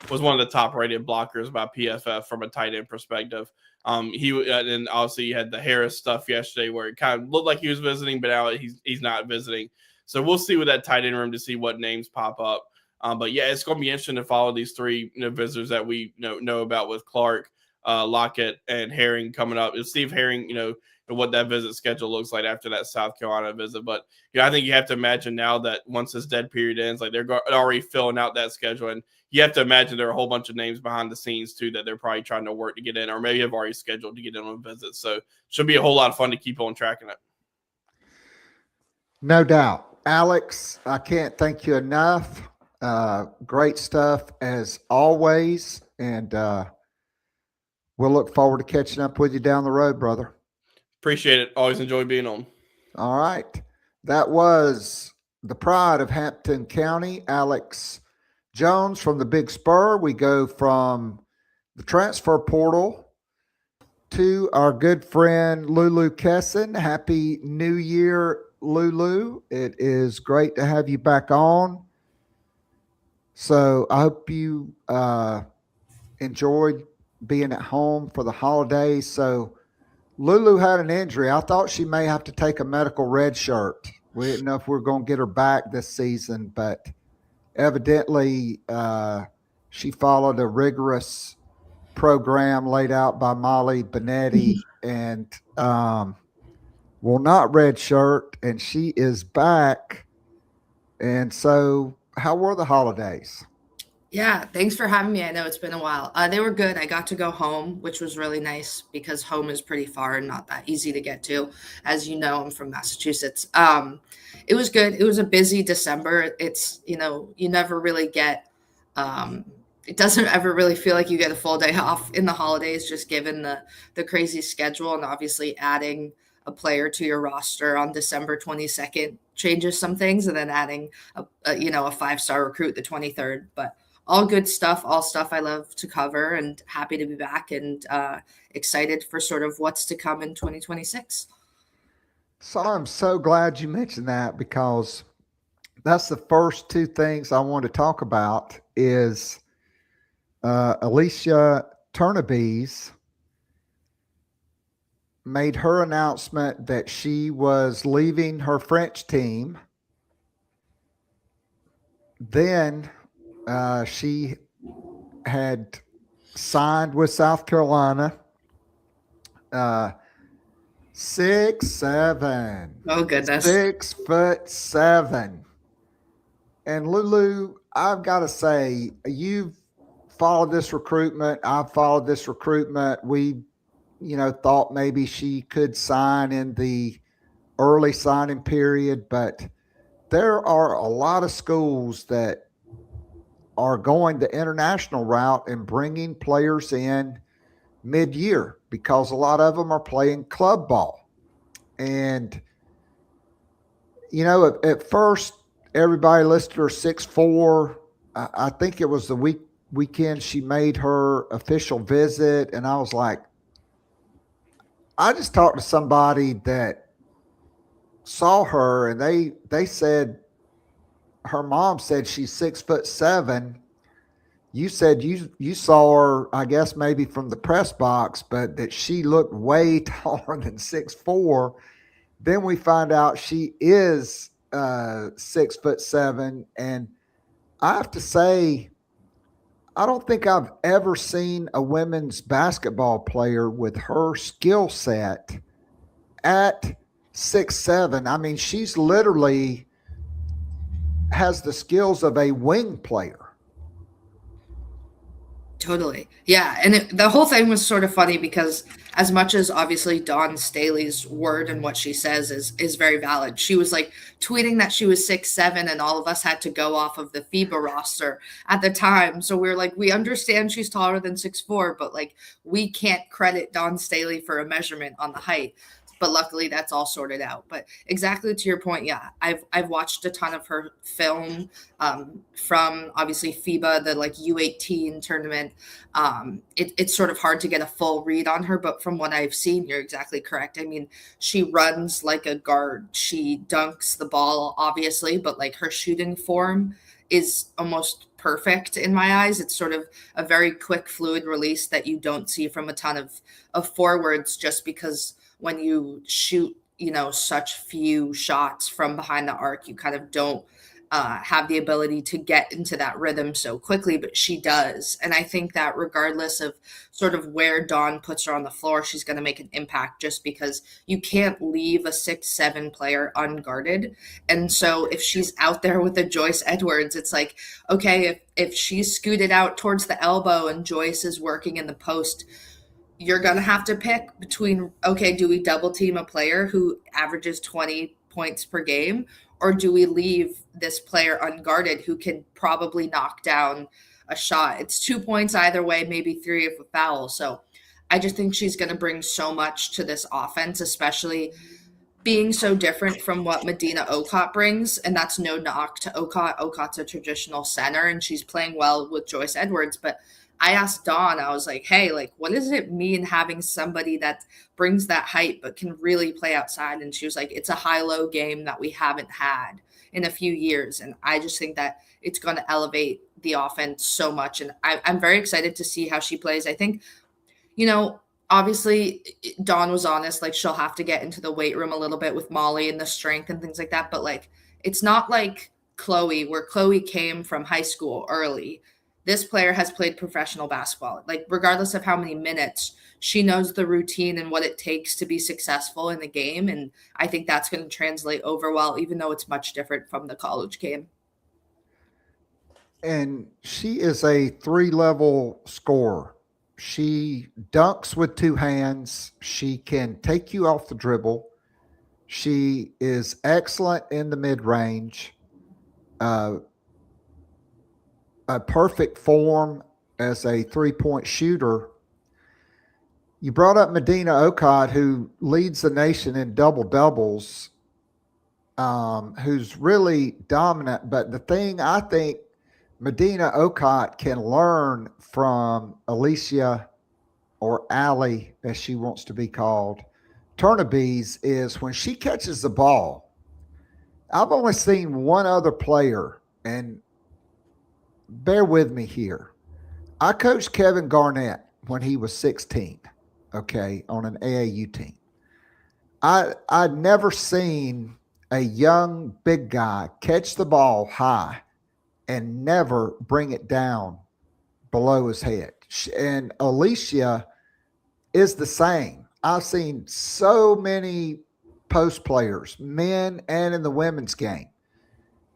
S7: was one of the top rated blockers by PFF from a tight end perspective. And obviously you had the Harris stuff yesterday where it kind of looked like he was visiting, but now he's not visiting. So we'll see with that tight end room to see what names pop up. But yeah, it's going to be interesting to follow these three visitors that we know about with Clark, Lockett, and Herring coming up. And Steve Herring, what that visit schedule looks like after that South Carolina visit. But I think you have to imagine now that once this dead period ends, like they're already filling out that schedule, and you have to imagine there are a whole bunch of names behind the scenes too that they're probably trying to work to get in, or maybe have already scheduled to get in on visits. So should be a whole lot of fun to keep on tracking it.
S6: No doubt, Alex. I can't thank you enough. Great stuff as always, and we'll look forward to catching up with you down the road, brother.
S7: Appreciate it. Always enjoy being on.
S6: All right. That was the pride of Hampton County, Alex Jones from the Big Spur. We go from the transfer portal to our good friend Lulu Kesin. Happy New Year, Lulu. It is great to have you back on. So I hope you enjoyed being at home for the holidays. So Lulu had an injury. I thought she may have to take a medical red shirt. We didn't know if we were going to get her back this season, but evidently she followed a rigorous program laid out by Molly Benetti and will not red shirt, and she is back. And so how were the holidays?
S8: Yeah, thanks for having me. I know it's been a while. They were good. I got to go home, which was really nice because home is pretty far and not that easy to get to. As you know, I'm from Massachusetts. It was good. It was a busy December. It's, you never really get, it doesn't ever really feel like you get a full day off in the holidays, just given the crazy schedule, and obviously adding a player to your roster on December 22nd changes some things, and then adding a 5-star recruit the 23rd. But all good stuff, all stuff I love to cover, and happy to be back and excited for sort of what's to come in 2026.
S6: So I'm so glad you mentioned that, because that's the first two things I want to talk about is Alicia Tournebize made her announcement that she was leaving her French team. Then she had signed with South Carolina. 6'7".
S8: Oh, goodness.
S6: 6'7". And Lulu, I've got to say, you've followed this recruitment. I've followed this recruitment. We, thought maybe she could sign in the early signing period, but there are a lot of schools that are going the international route and bringing players in mid-year because a lot of them are playing club ball. And, at first, everybody listed her 6'4". I think it was the weekend she made her official visit, and I was like, I just talked to somebody that saw her, and they said her mom said she's 6'7". You said you saw her, I guess maybe from the press box, but that she looked way taller than 6'4". Then we find out she is 6'7", and I have to say, I don't think I've ever seen a women's basketball player with her skill set at 6'7". I mean, she's literally has the skills of a wing player.
S8: Totally. Yeah. And the whole thing was sort of funny because as much as obviously Dawn Staley's word and what she says is very valid, she was like tweeting that she was 6'7", and all of us had to go off of the FIBA roster at the time. So we're like, we understand she's taller than 6'4", but like we can't credit Dawn Staley for a measurement on the height. But luckily that's all sorted out. But exactly to your point, yeah, I've watched a ton of her film from obviously FIBA, the like U18 tournament. It's sort of hard to get a full read on her, but from what I've seen, you're exactly correct. I mean, she runs like a guard. She dunks the ball, obviously, but like her shooting form is almost perfect in my eyes. It's sort of a very quick, fluid release that you don't see from a ton of forwards, just because when you shoot, such few shots from behind the arc, you kind of don't have the ability to get into that rhythm so quickly, but she does. And I think that regardless of sort of where Dawn puts her on the floor, she's going to make an impact, just because you can't leave a 6'7" player unguarded. And so if she's out there with a Joyce Edwards, it's like, okay, if she's scooted out towards the elbow and Joyce is working in the post, you're going to have to pick between, okay, do we double team a player who averages 20 points per game, or do we leave this player unguarded who can probably knock down a shot? It's 2 points either way, maybe 3 if a foul. So I just think she's going to bring so much to this offense, especially being so different from what Medina Okot brings. And that's no knock to Okot. Okot's a traditional center, and she's playing well with Joyce Edwards, but I asked Dawn, I was like, hey, like, what does it mean having somebody that brings that height but can really play outside? And she was like, it's a high-low game that we haven't had in a few years. And I just think that it's going to elevate the offense so much. And I'm very excited to see how she plays. I think, obviously Dawn was honest, like she'll have to get into the weight room a little bit with Molly and the strength and things like that. But like, it's not like Chloe, where Chloe came from high school early. This player has played professional basketball. Like, regardless of how many minutes, she knows the routine and what it takes to be successful in the game. And I think that's going to translate over well, even though it's much different from the college game.
S6: And she is a 3-level scorer. She dunks with 2 hands. She can take you off the dribble. She is excellent in the mid-range. A perfect form as a 3-point shooter. You brought up Medina Okot, who leads the nation in double-doubles, who's really dominant. But the thing I think Medina Okot can learn from Alicia, or Allie, as she wants to be called, Tournebize, is when she catches the ball. I've only seen one other player, and bear with me here. I coached Kevin Garnett when he was 16, okay, on an AAU team. I'd never seen a young big guy catch the ball high and never bring it down below his head. And Alicia is the same. I've seen so many post players, men and in the women's game.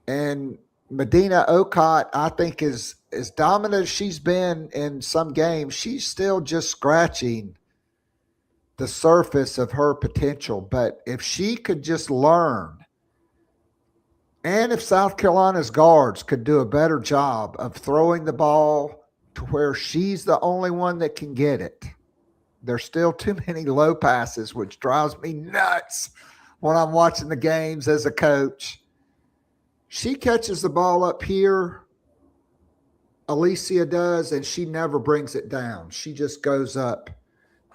S6: And Medina Okot, I think, is as dominant as she's been in some games. She's still just scratching the surface of her potential. But if she could just learn, and if South Carolina's guards could do a better job of throwing the ball to where she's the only one that can get it. There's still too many low passes, which drives me nuts when I'm watching the games as a coach. She catches the ball up here, Alicia does, and she never brings it down. She just goes up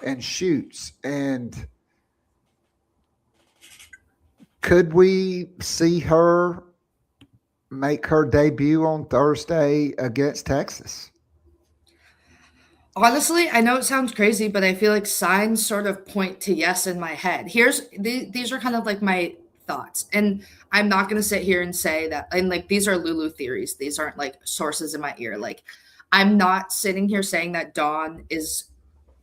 S6: and shoots. And Could we see her make her debut on Thursday against Texas?
S8: Honestly, I know it sounds crazy, but I feel like signs sort of point to yes in my head. These are kind of like my thoughts, and I'm not going to sit here and say that, and like these are Lulu theories. These aren't like sources in my ear. Like I'm not sitting here saying that Dawn is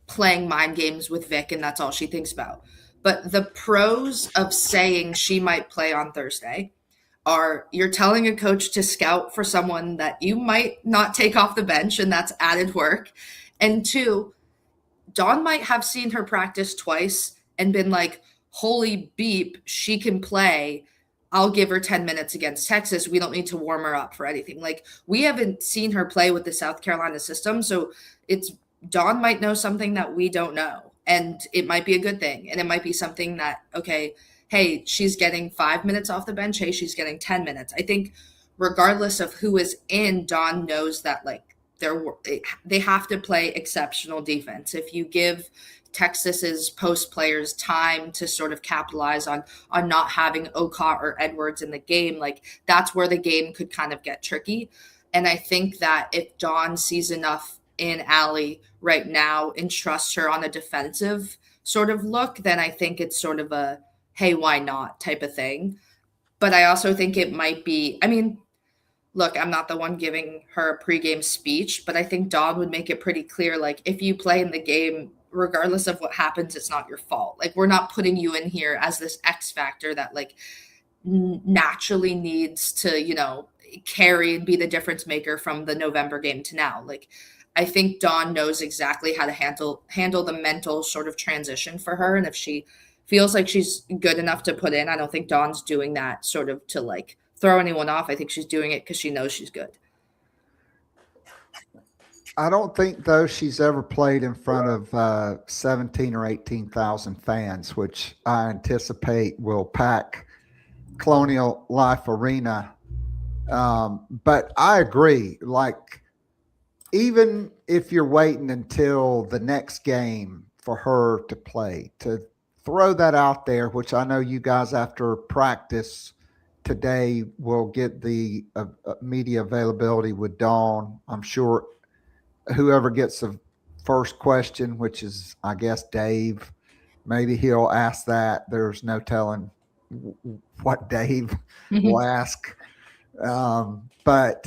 S8: playing mind games with Vic and that's all she thinks about. But the pros of saying she might play on Thursday are you're telling a coach to scout for someone that you might not take off the bench, and that's added work. And two, Dawn might have seen her practice twice and been like, holy beep, she can play. I'll give her 10 minutes against Texas. We don't need to warm her up for anything. Like, we haven't seen her play with the South Carolina system. So Dawn might know something that we don't know. And it might be a good thing. And it might be something that, okay, hey, she's getting 5 minutes off the bench. Hey, she's getting 10 minutes. I think regardless of who is in, Dawn knows that like they have to play exceptional defense. If you give Texas's post players time to sort of capitalize on not having Okot or Edwards in the game, like that's where the game could kind of get tricky. And I think that if Dawn sees enough in Allie right now and trusts her on a defensive sort of look, then I think it's sort of a, hey, why not type of thing. But I also think it might be, I mean, look, I'm not the one giving her a pregame speech, but I think Dawn would make it pretty clear, like, if you play in the game, regardless of what happens, it's not your fault. Like, we're not putting you in here as this X factor that, like, naturally needs to, you know, carry and be the difference maker from the November game to now. Like, I think Dawn knows exactly how to handle the mental sort of transition for her. And if she feels like she's good enough to put in, I don't think Dawn's doing that sort of to, like, throw anyone off. I think she's doing it because she knows she's good.
S6: I don't think, though, she's ever played in front of 17 or 18,000 fans, which I anticipate will pack Colonial Life Arena. But I agree. Like, even if you're waiting until the next game for her to play, to throw that out there, which I know you guys after practice today will get the media availability with Dawn. I'm sure whoever gets the first question, which is, I guess, Dave, maybe he'll ask that. There's no telling what Dave will ask. But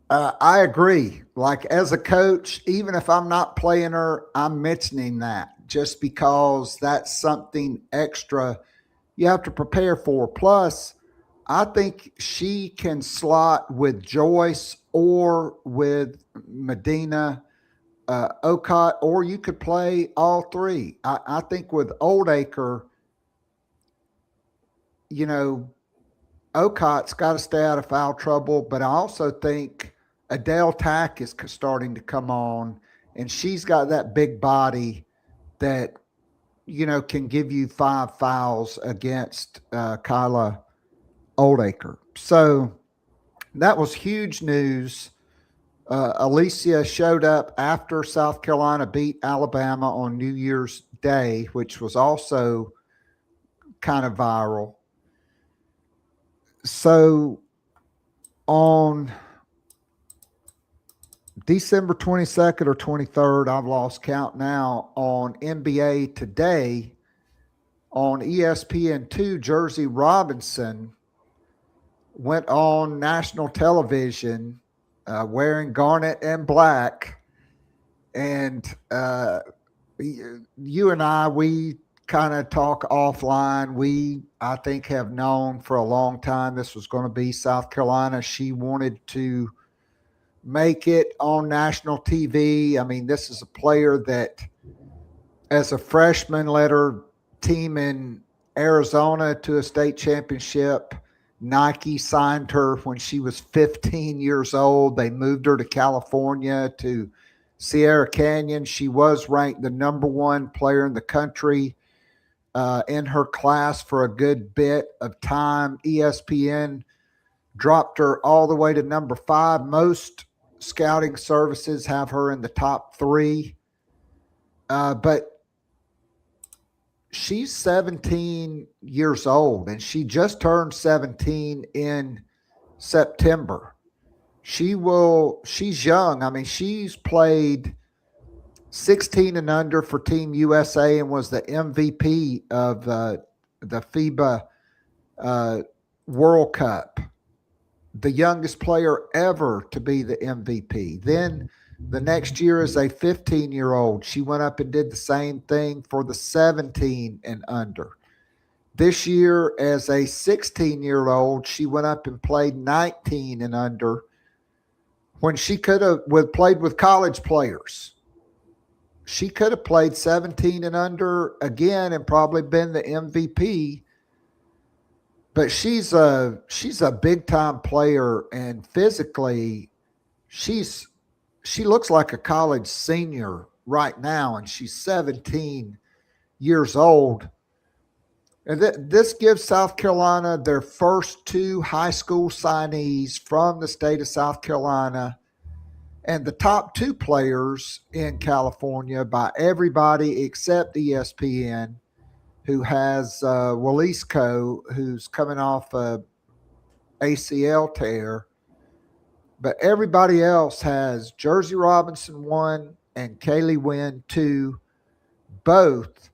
S6: I agree. Like, as a coach, even if I'm not playing her, I'm mentioning that just because that's something extra you have to prepare for. Plus, I think she can slot with Joyce or with Medina, Okot, or you could play all three. I think with Oldacre, you know, Okot's got to stay out of foul trouble, but I also think Adele Tack is starting to come on, and she's got that big body that, you know, can give you 5 fouls against Kyla Oldacre. So that was huge news. Alicia showed up after South Carolina beat Alabama on New Year's Day, which was also kind of viral. So on December 22nd or 23rd, I've lost count now, on NBA Today on ESPN2, Jerzy Robinson went on national television wearing garnet and black. And you and I, we kind of talk offline. We, I think, have known for a long time this was going to be South Carolina. She wanted to make it on national TV. I mean, this is a player that, as a freshman, led her team in Arizona to a state championship. Nike signed her when she was 15 years old. They moved her to California, to Sierra Canyon. She was ranked the #1 player in the country in her class for a good bit of time. ESPN dropped her all the way to #5. Most scouting services have her in the top 3. But she's 17 years old, and she just turned 17 in September. She's young. I mean, she's played 16 and under for Team USA and was the MVP of the FIBA World Cup, the youngest player ever to be the MVP. Then the next year, as a 15-year-old, she went up and did the same thing for the 17 and under. This year, as a 16-year-old, she went up and played 19 and under when she could have played with college players. She could have played 17 and under again and probably been the MVP. But she's a big time player, and physically, she looks like a college senior right now, and she's 17 years old. And this gives South Carolina their first 2 high school signees from the state of South Carolina, and the top 2 players in California by everybody except ESPN, who has Walesko, who's coming off a ACL tear. But everybody else has Jerzy Robinson 1 and Kaeli Wynn 2, both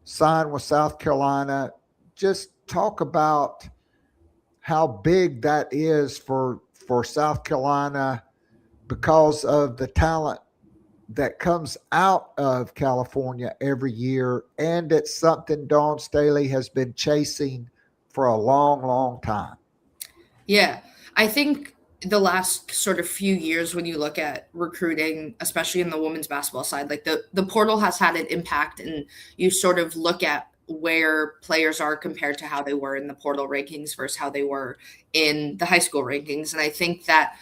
S6: signed with South Carolina. Just talk about how big that is for South Carolina because of the talent that comes out of California every year. And it's something Dawn Staley has been chasing for a long, long time.
S8: Yeah, I think the last sort of few years, when you look at recruiting, especially in the women's basketball side, like the portal has had an impact, and you sort of look at where players are compared to how they were in the portal rankings versus how they were in the high school rankings. And I think that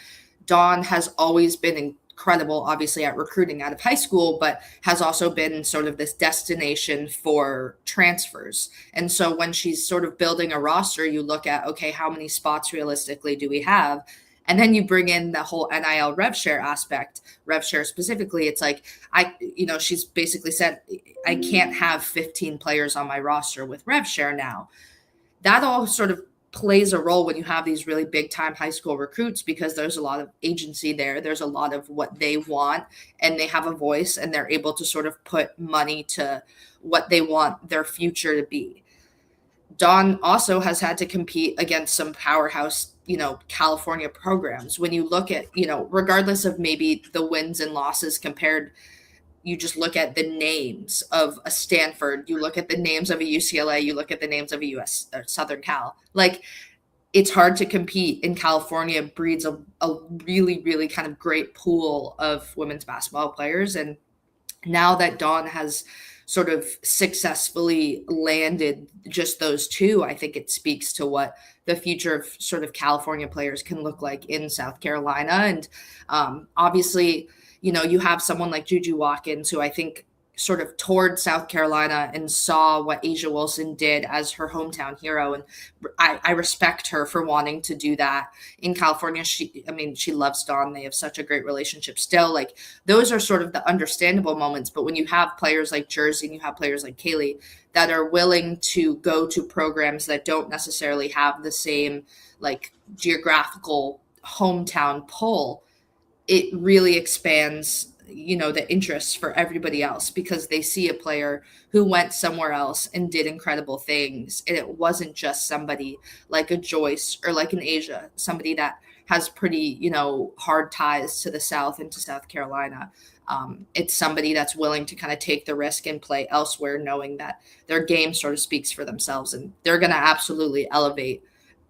S8: Dawn has always been incredible, obviously, at recruiting out of high school, but has also been sort of this destination for transfers. And so when she's sort of building a roster, you look at, okay, how many spots realistically do we have? And then you bring in the whole NIL rev share aspect, rev share specifically. It's like, she's basically said, I can't have 15 players on my roster with rev share now. That all sort of plays a role when you have these really big time high school recruits, because there's a lot of agency there. There's a lot of what they want, and they have a voice, and they're able to sort of put money to what they want their future to be. Dawn also has had to compete against some powerhouse, California programs. When you look at, regardless of maybe the wins and losses compared, you just look at the names of a Stanford, you look at the names of a UCLA, you look at the names of a US or Southern Cal. Like, it's hard to compete in California. Breeds a really, really kind of great pool of women's basketball players. And now that Dawn has sort of successfully landed just those 2, I think it speaks to what the future of sort of California players can look like in South Carolina. And obviously, you have someone like Juju Watkins, who I think sort of toured South Carolina and saw what A'ja Wilson did as her hometown hero. And I respect her for wanting to do that in California. She loves Dawn. They have such a great relationship still. Like, those are sort of the understandable moments. But when you have players like Jerzy and you have players like Kaeli that are willing to go to programs that don't necessarily have the same like geographical hometown pull, it really expands the interest for everybody else, because they see a player who went somewhere else and did incredible things. And it wasn't just somebody like a Joyce or like an A'ja, somebody that has pretty, hard ties to the South and to South Carolina. It's somebody that's willing to kind of take the risk and play elsewhere, knowing that their game sort of speaks for themselves, and they're going to absolutely elevate,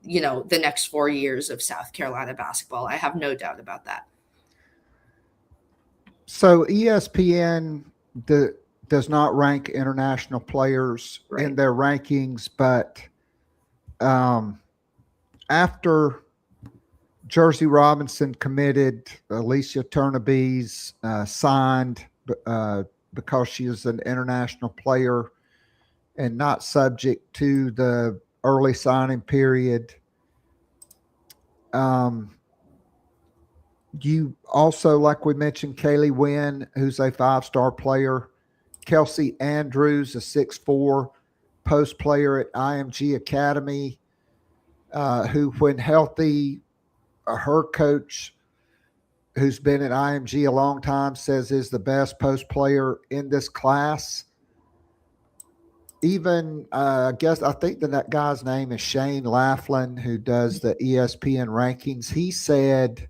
S8: the next 4 years of South Carolina basketball. I have no doubt about that.
S6: So ESPN does not rank international players in their rankings, but after Jerzy Robinson committed, Alicia Tournebize signed because she is an international player and not subject to the early signing period. You also, like we mentioned, Kaeli Wynn, who's a 5-star player, Kelsey Andrews, a 6'4", post player at IMG Academy, who, when healthy, her coach, who's been at IMG a long time, says is the best post player in this class. Even, I think that guy's name is Shane Laughlin, who does the ESPN rankings. He said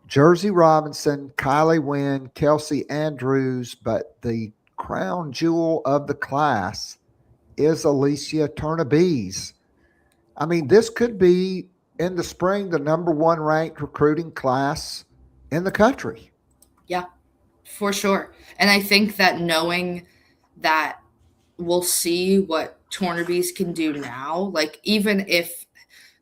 S6: Jerzy Robinson, Kylie Wynn, Kelsey Andrews, but the crown jewel of the class is Alicia Tournebize. I mean, this could be in the spring the number one ranked recruiting class in the country.
S8: Yeah, for sure. And I think that knowing that we'll see what Tournebize can do now, like even if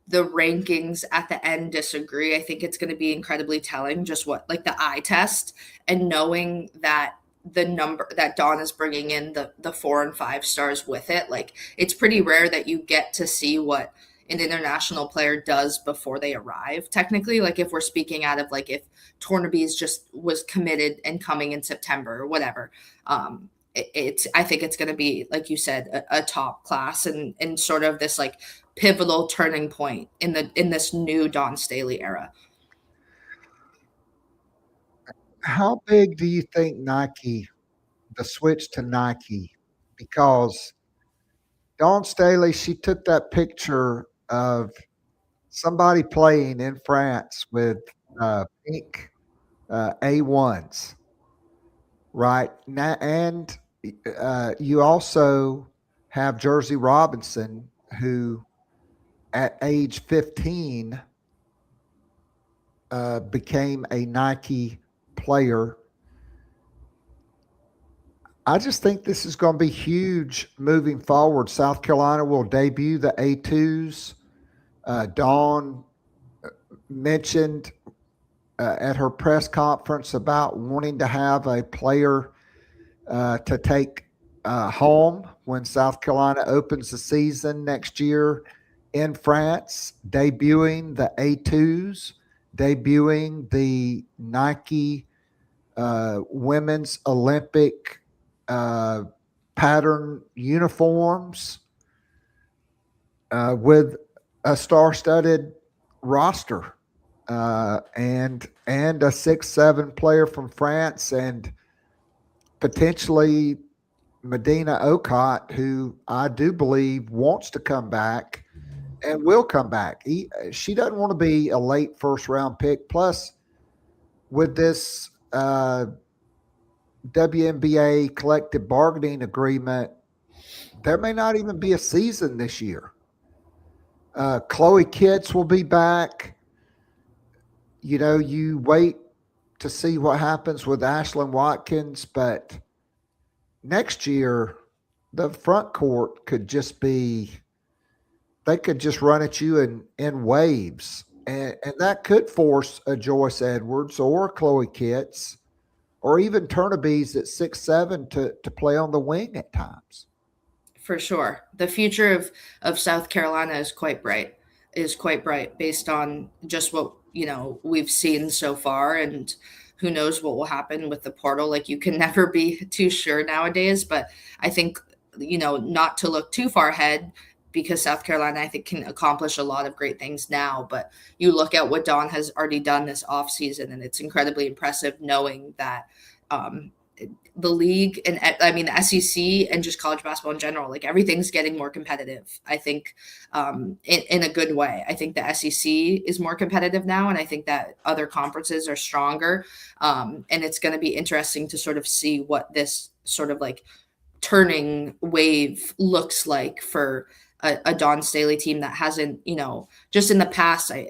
S8: the rankings at the end disagree, I think it's going to be incredibly telling just what, like the eye test, and knowing that the number that Dawn is bringing in, the 4 and 5 stars with it. Like, it's pretty rare that you get to see what an international player does before they arrive. Technically, like if we're speaking out of like if Tournebize just was committed and coming in September or whatever, I think it's going to be, like you said, a top class and sort of this like pivotal turning point in this new Dawn Staley era.
S6: How big do you think Nike, the switch to Nike, because Dawn Staley, she took that picture of somebody playing in France with pink A1s, right? And you also have Jerzy Robinson, who at age 15 became a Nike player. I just think this is going to be huge moving forward. South Carolina will debut the A2s. Dawn mentioned at her press conference about wanting to have a player to take home when South Carolina opens the season next year in France, debuting the A2s, debuting the Nike women's Olympic pattern uniforms with a star-studded roster and a 6'7" player from France, and potentially Medina Okot, who I do believe wants to come back and will come back. She doesn't want to be a late first-round pick. Plus, with this WNBA collective bargaining agreement, there may not even be a season this year. Chloe Kitts will be back. You know, you wait to see what happens with Ashlyn Watkins, but next year the front court could just be, they could just run at you in waves. And that could force a Joyce Edwards or Chloe Kitts or even Tournebize at 6'7" to play on the wing at times.
S8: For sure. The future of South Carolina is quite bright based on just what, you know, we've seen so far, and who knows what will happen with the portal. Like, you can never be too sure nowadays, but I think, you know, not to look too far ahead, because South Carolina, I think, can accomplish a lot of great things now. But you look at what Dawn has already done this offseason, and it's incredibly impressive knowing that the league and, I mean, the SEC and just college basketball in general, like everything's getting more competitive, I think, in a good way. I think the SEC is more competitive now, and I think that other conferences are stronger. And it's going to be interesting to sort of see what this sort of like turning wave looks like for a Dawn Staley team that hasn't, you know, just in the past. I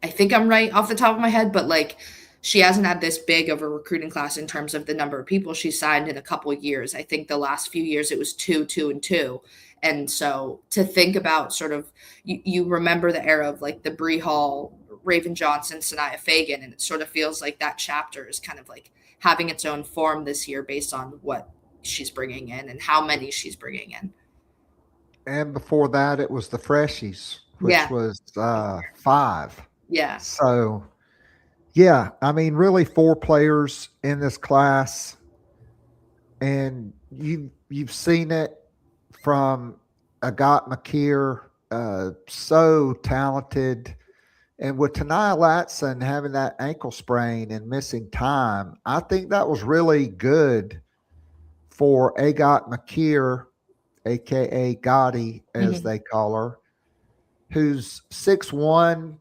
S8: think I'm right off the top of my head, but like, she hasn't had this big of a recruiting class in terms of the number of people she signed in a couple of years. I think the last few years it was 2, 2, and 2. And so to think about sort of, you remember the era of like the Bree Hall, Raven Johnson, Sanaya Fagan, and it sort of feels like that chapter is kind of like having its own form this year based on what she's bringing in and how many she's bringing in.
S6: And before that, it was the Freshies, which was 5.
S8: Yeah.
S6: So, yeah, I mean, really 4 players in this class. and you've seen it from Agat Makir, so talented. And with Tanaya Latson having that ankle sprain and missing time, I think that was really good for Agat Makir, a.k.a. Gotti, as they call her, who's 6'1".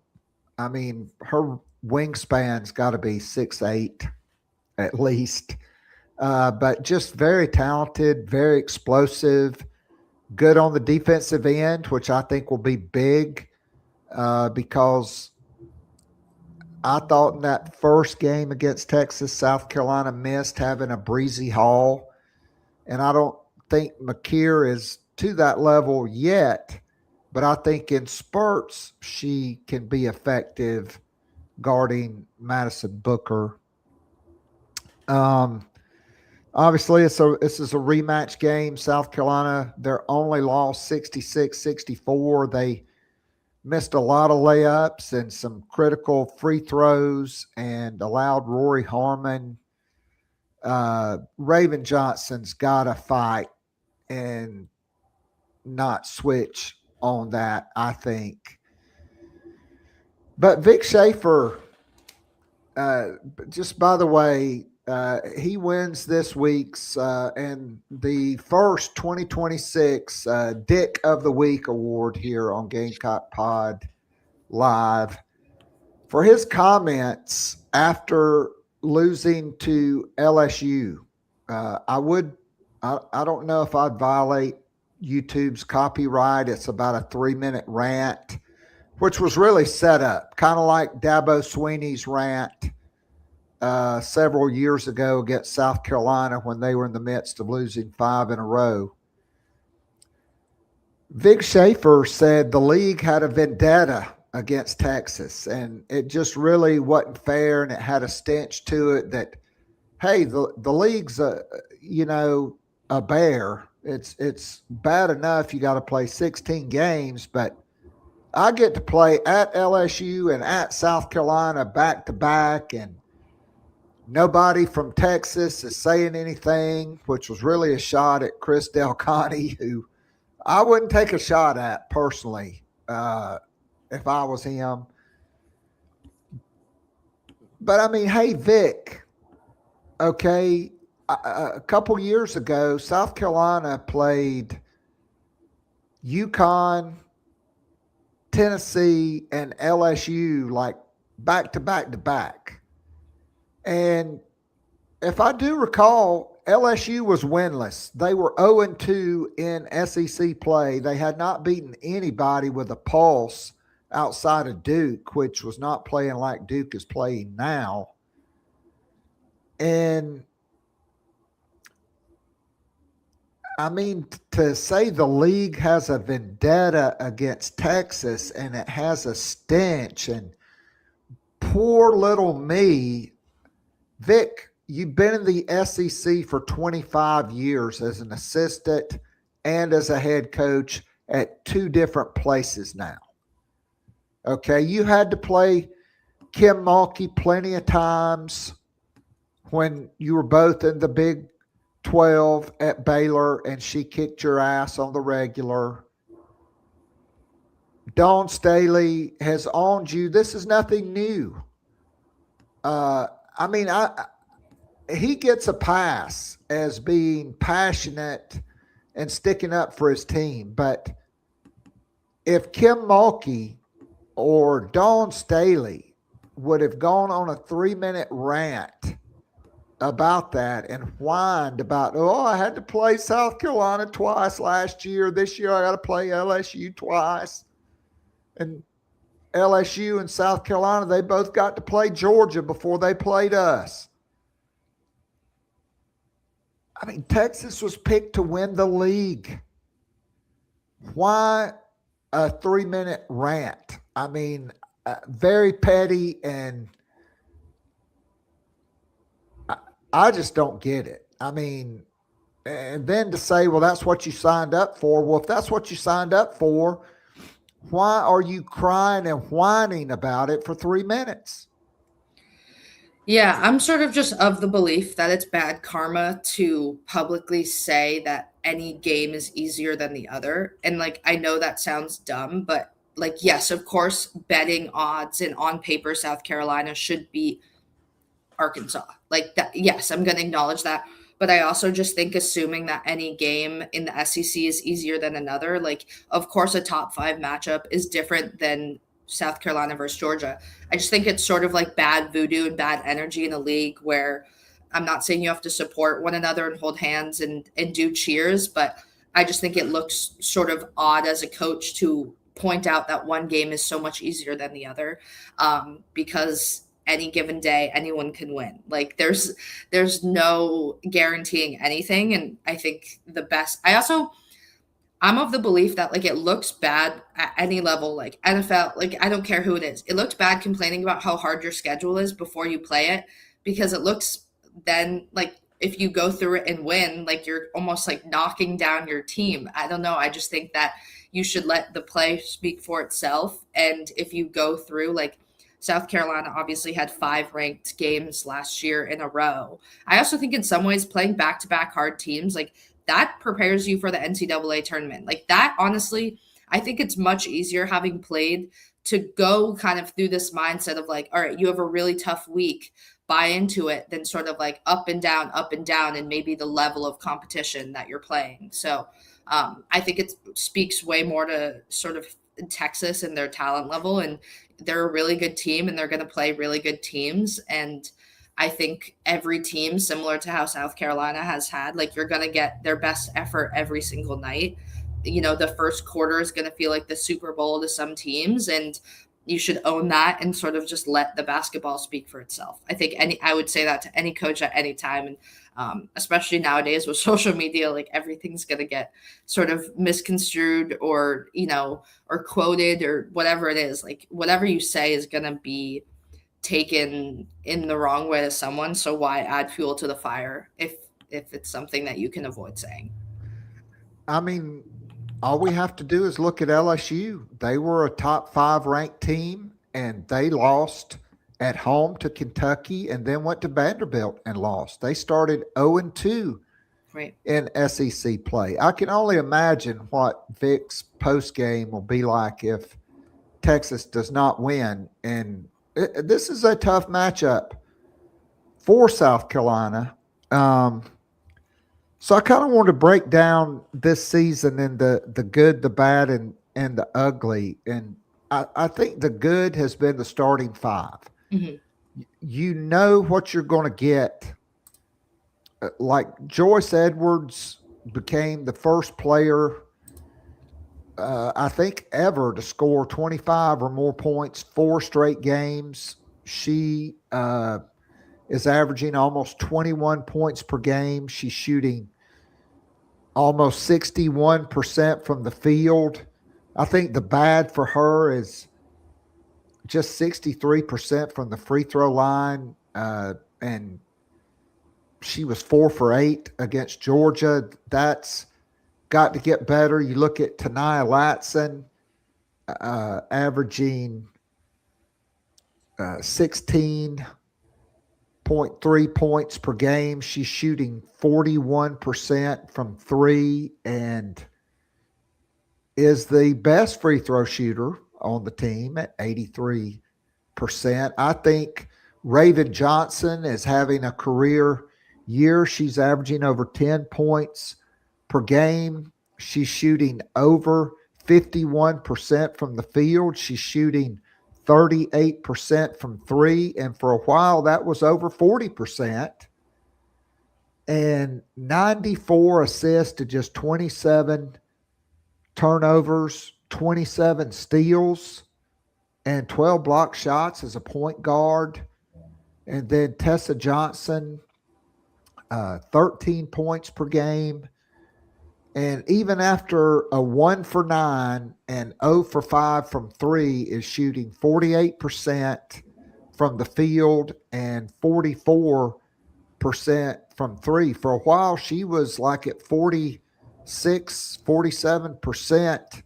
S6: I mean, her wingspan's got to be 6'8", at least. But just very talented, very explosive, good on the defensive end, which I think will be big. Because I thought in that first game against Texas, South Carolina missed having a Breezy Hall. And I don't think Makir is to that level yet, but I think in spurts she can be effective guarding Madison Booker. Obviously, this is a rematch game. South Carolina, their only loss 66-64. They missed a lot of layups and some critical free throws and allowed Rory Harmon. Raven Johnson's got to fight and not switch on that, I think. But Vic Schaefer, just by the way, he wins this week's and the first 2026 Dick of the Week award here on Gamecock Pod Live for his comments after losing to LSU. I don't know if I'd violate YouTube's copyright. It's about a 3-minute rant, which was really set up, kind of like Dabo Sweeney's rant several years ago against South Carolina when they were in the midst of losing 5 in a row. Vic Schaefer said the league had a vendetta against Texas, and it just really wasn't fair, and it had a stench to it that, hey, the league's a bear. It's bad enough you got to play 16 games, but I get to play at LSU and at South Carolina back to back, and nobody from Texas is saying anything, which was really a shot at Chris Del Conte, who I wouldn't take a shot at personally if I was him. But, I mean, hey, Vic, okay, a couple years ago, South Carolina played UConn, Tennessee, and LSU like back to back to back. And if I do recall, LSU was winless. They were 0-2 in SEC play. They had not beaten anybody with a pulse outside of Duke, which was not playing like Duke is playing now. And I mean, to say the league has a vendetta against Texas and it has a stench, and poor little me, Vic, you've been in the SEC for 25 years as an assistant and as a head coach at 2 different places now. Okay, you had to play Kim Mulkey plenty of times when you were both in the Big 12 at Baylor, and she kicked your ass on the regular. Dawn Staley has owned you. This is nothing new. He gets a pass as being passionate and sticking up for his team. But if Kim Mulkey or Dawn Staley would have gone on a 3-minute rant about that and whined about, I had to play South Carolina twice last year. This year I got to play LSU twice. And LSU and South Carolina, they both got to play Georgia before they played us. I mean, Texas was picked to win the league. Why a 3-minute rant? I mean, very petty, and I just don't get it. I mean, and then to say, well, that's what you signed up for. Well, if that's what you signed up for, why are you crying and whining about it for 3 minutes?
S8: Yeah, I'm sort of just of the belief that it's bad karma to publicly say that any game is easier than the other. And like, I know that sounds dumb, but like, yes, of course, betting odds and on paper, South Carolina should beat Arkansas. Like that, yes, I'm going to acknowledge that. But I also just think assuming that any game in the SEC is easier than another, like, of course, a top 5 matchup is different than South Carolina versus Georgia. I just think it's sort of like bad voodoo and bad energy in a league where I'm not saying you have to support one another and hold hands and do cheers, but I just think it looks sort of odd as a coach to point out that one game is so much easier than the other, because any given day anyone can win. Like there's no guaranteeing anything. And I think I'm of the belief that like it looks bad at any level, like NFL, like I don't care who it is. It looked bad complaining about how hard your schedule is before you play it, because it looks then like if you go through it and win, like you're almost like knocking down your team. I don't know. I just think that you should let the play speak for itself. And if you go through, like, South Carolina obviously had 5 ranked games last year in a row. I also think in some ways playing back-to-back hard teams, like that prepares you for the NCAA tournament. Like that, honestly, I think it's much easier having played to go kind of through this mindset of like, all right, you have a really tough week, buy into it, than sort of like up and down, and maybe the level of competition that you're playing. So I think it speaks way more to sort of Texas and their talent level, and they're a really good team and they're going to play really good teams. And I think every team, similar to how South Carolina has had, like you're going to get their best effort every single night. You know, the first quarter is going to feel like the Super Bowl to some teams, and you should own that and sort of just let the basketball speak for itself. I would say that to any coach at any time. And especially nowadays with social media, like everything's going to get sort of misconstrued or, or quoted or whatever it is. Like whatever you say is going to be taken in the wrong way to someone. So why add fuel to the fire if it's something that you can avoid saying?
S6: I mean, all we have to do is look at LSU. They were a top 5 ranked team, and they lost at home to Kentucky and then went to Vanderbilt and lost. They started 0-2 in SEC play. I can only imagine what Vic's postgame will be like if Texas does not win. And this is a tough matchup for South Carolina. So I kind of want to break down this season in the good, the bad, and the ugly. And I think the good has been the starting 5. Mm-hmm. You know what you're going to get. Like Joyce Edwards became the first player, I think, ever to score 25 or more points 4 straight games. She is averaging almost 21 points per game. She's shooting almost 61% from the field. I think the bad for her is just 63% from the free throw line. And she was 4 for 8 against Georgia. That's got to get better. You look at Tania Latson averaging 16.3 points per game. She's shooting 41% from 3 and is the best free throw shooter on the team at 83%. I think Raven Johnson is having a career year. She's averaging over 10 points per game. She's shooting over 51% from the field. She's shooting 38% from 3, and for a while that was over 40%. And 94 assists to just 27 turnovers, 27 steals, and 12 block shots as a point guard. And then Tessa Johnson, 13 points per game. And even after a 1 for 9 and 0 for 5 from 3 is shooting 48% from the field and 44% from 3. For a while, she was like at 46, 47%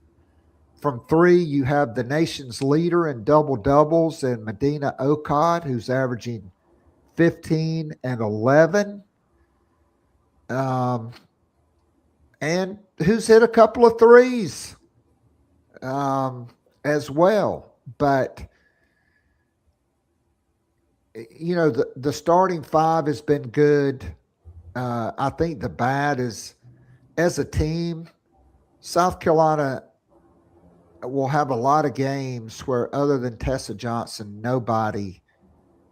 S6: from 3. You have the nation's leader in double-doubles in Medina Okad, who's averaging 15 and 11. And who's hit a couple of threes as well. But, you know, the starting five has been good. I think the bad is, as a team, South Carolina will have a lot of games where, other than Tessa Johnson, nobody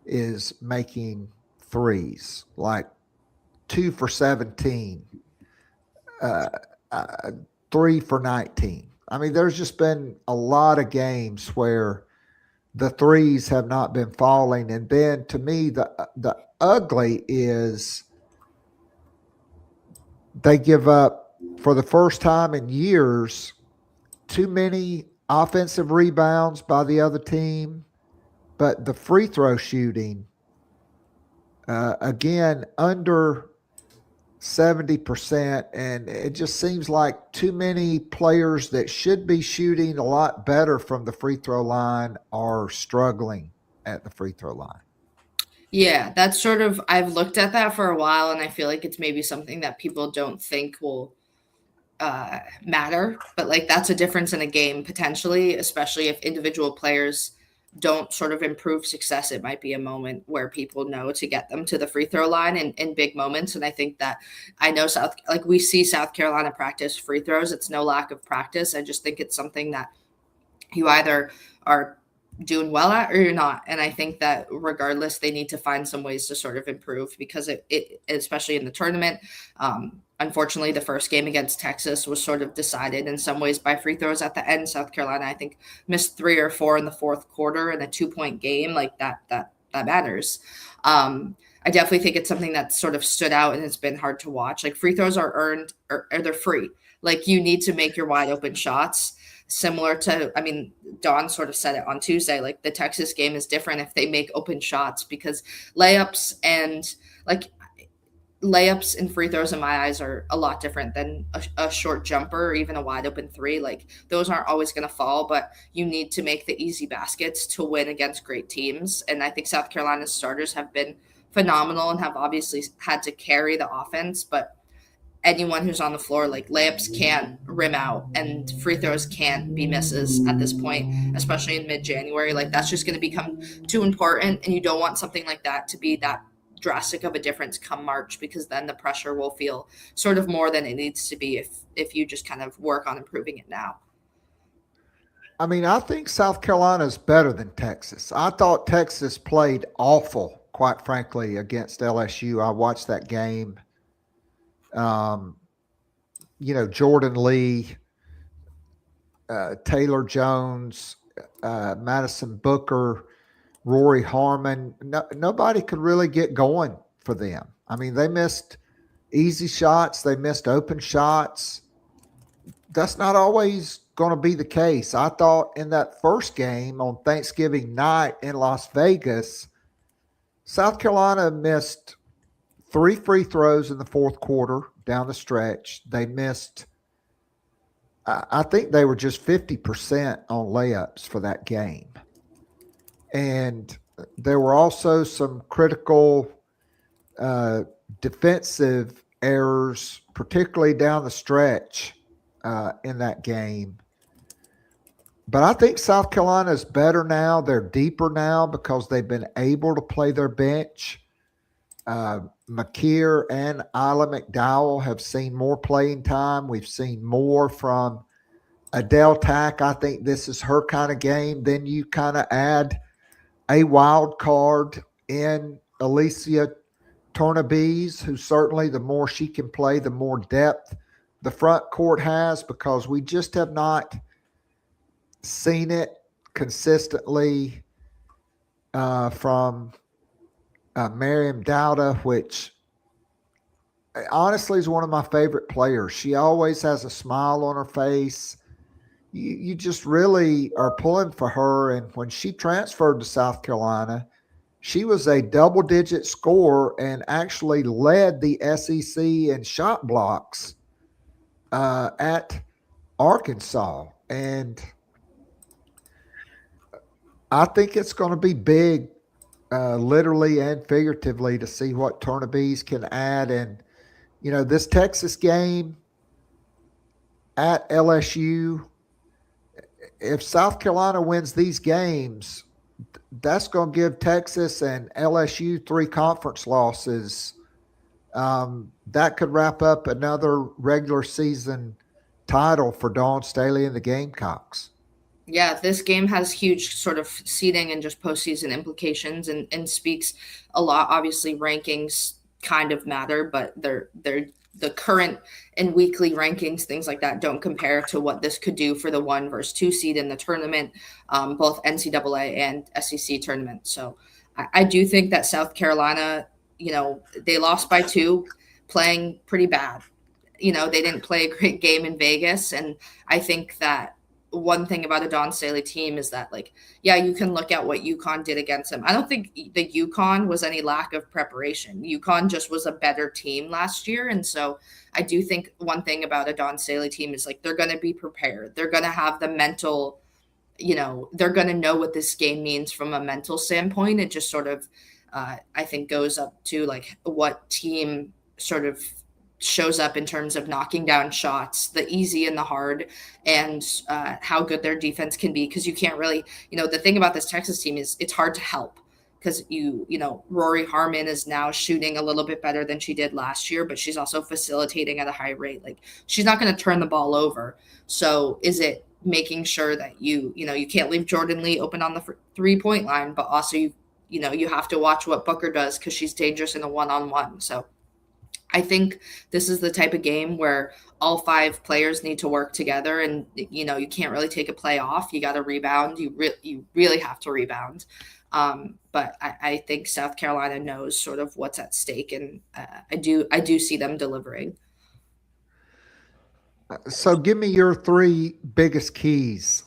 S6: is making threes, like 2 for 17, 3 for 19. I mean, there's just been a lot of games where the threes have not been falling. And then, to me, the ugly is they give up, for the first time in years, too many offensive rebounds by the other team, but the free throw shooting, again, under 70%, and it just seems like too many players that should be shooting a lot better from the free throw line are struggling at the free throw line.
S8: Yeah, that's sort of, I've looked at that for a while, and I feel like it's maybe something that people don't think will matter, but like that's a difference in a game potentially, especially if individual players don't sort of improve success. It might be a moment where people know to get them to the free throw line in big moments. And I think that, I know we see South Carolina practice free throws. It's no lack of practice. I just think it's something that you either are doing well at or you're not. And I think that regardless, they need to find some ways to sort of improve, because it especially in the tournament, unfortunately, the first game against Texas was sort of decided in some ways by free throws at the end. South Carolina, I think, missed 3 or 4 in the fourth quarter in a 2-point game. Like that matters. I definitely think it's something that sort of stood out, and it's been hard to watch. Like, free throws are earned, or they're free. Like, you need to make your wide open shots. Similar to, I mean, Dawn sort of said it on Tuesday, like the Texas game is different if they make open shots, because layups and free throws in my eyes are a lot different than a short jumper or even a wide open three. Like, those aren't always going to fall, but you need to make the easy baskets to win against great teams. And I think South Carolina's starters have been phenomenal and have obviously had to carry the offense, but anyone who's on the floor, like, layups can't rim out and free throws can't be misses at this point, especially in mid-January. Like, that's just going to become too important, and you don't want something like that to be that drastic of a difference come March, because then the pressure will feel sort of more than it needs to be if you just kind of work on improving it now.
S6: I mean, I think South Carolina is better than Texas. I thought Texas played awful, quite frankly, against LSU. I watched that game. You know, Jordan Lee, Taylor Jones, Madison Booker, Rory Harmon, nobody could really get going for them. I mean, they missed easy shots. They missed open shots. That's not always going to be the case. I thought in that first game on Thanksgiving night in Las Vegas, South Carolina missed 3 free throws in the fourth quarter down the stretch. They missed, I think they were just 50% on layups for that game. And there were also some critical defensive errors, particularly down the stretch in that game. But I think South Carolina is better now. They're deeper now because they've been able to play their bench. McKeer and Isla McDowell have seen more playing time. We've seen more from Adele Tack. I think this is her kind of game. Then you kind of add a wild card in Alicia Tournebize, who certainly the more she can play, the more depth the front court has, because we just have not seen it consistently from Miriam Dowda, which honestly is one of my favorite players. She always has a smile on her face. You just really are pulling for her. And when she transferred to South Carolina, she was a double-digit scorer and actually led the SEC in shot blocks at Arkansas. And I think it's going to be big literally and figuratively, to see what Tournebize can add. And, this Texas game at LSU, if South Carolina wins these games, that's going to give Texas and LSU 3 conference losses. That could wrap up another regular season title for Dawn Staley and the Gamecocks.
S8: Yeah, this game has huge sort of seeding and just postseason implications, and speaks a lot. Obviously, rankings kind of matter, but they're the current and weekly rankings, things like that, don't compare to what this could do for the 1 versus 2 seed in the tournament, both NCAA and SEC tournament. So I do think that South Carolina, they lost by 2, playing pretty bad. They didn't play a great game in Vegas. And I think that one thing about a Dawn Staley team is that, you can look at what UConn did against them. I don't think the UConn was any lack of preparation. UConn just was a better team last year. And so I do think one thing about a Dawn Staley team is they're going to be prepared. They're going to have the mental, they're going to know what this game means from a mental standpoint. It just sort of, I think, goes up to what team sort of shows up in terms of knocking down shots, the easy and the hard, and how good their defense can be. Because you can't really, the thing about this Texas team is it's hard to help, because Rory Harmon is now shooting a little bit better than she did last year, but she's also facilitating at a high rate. She's not going to turn the ball over. So is it making sure that you can't leave Jordan Lee open on the 3-point line, but also you have to watch what Booker does, because she's dangerous in a one-on-one. So I think this is the type of game where all 5 players need to work together, and you can't really take a play off. You got to rebound. You really have to rebound. But I think South Carolina knows sort of what's at stake, and I do see them delivering.
S6: So give me your 3 biggest keys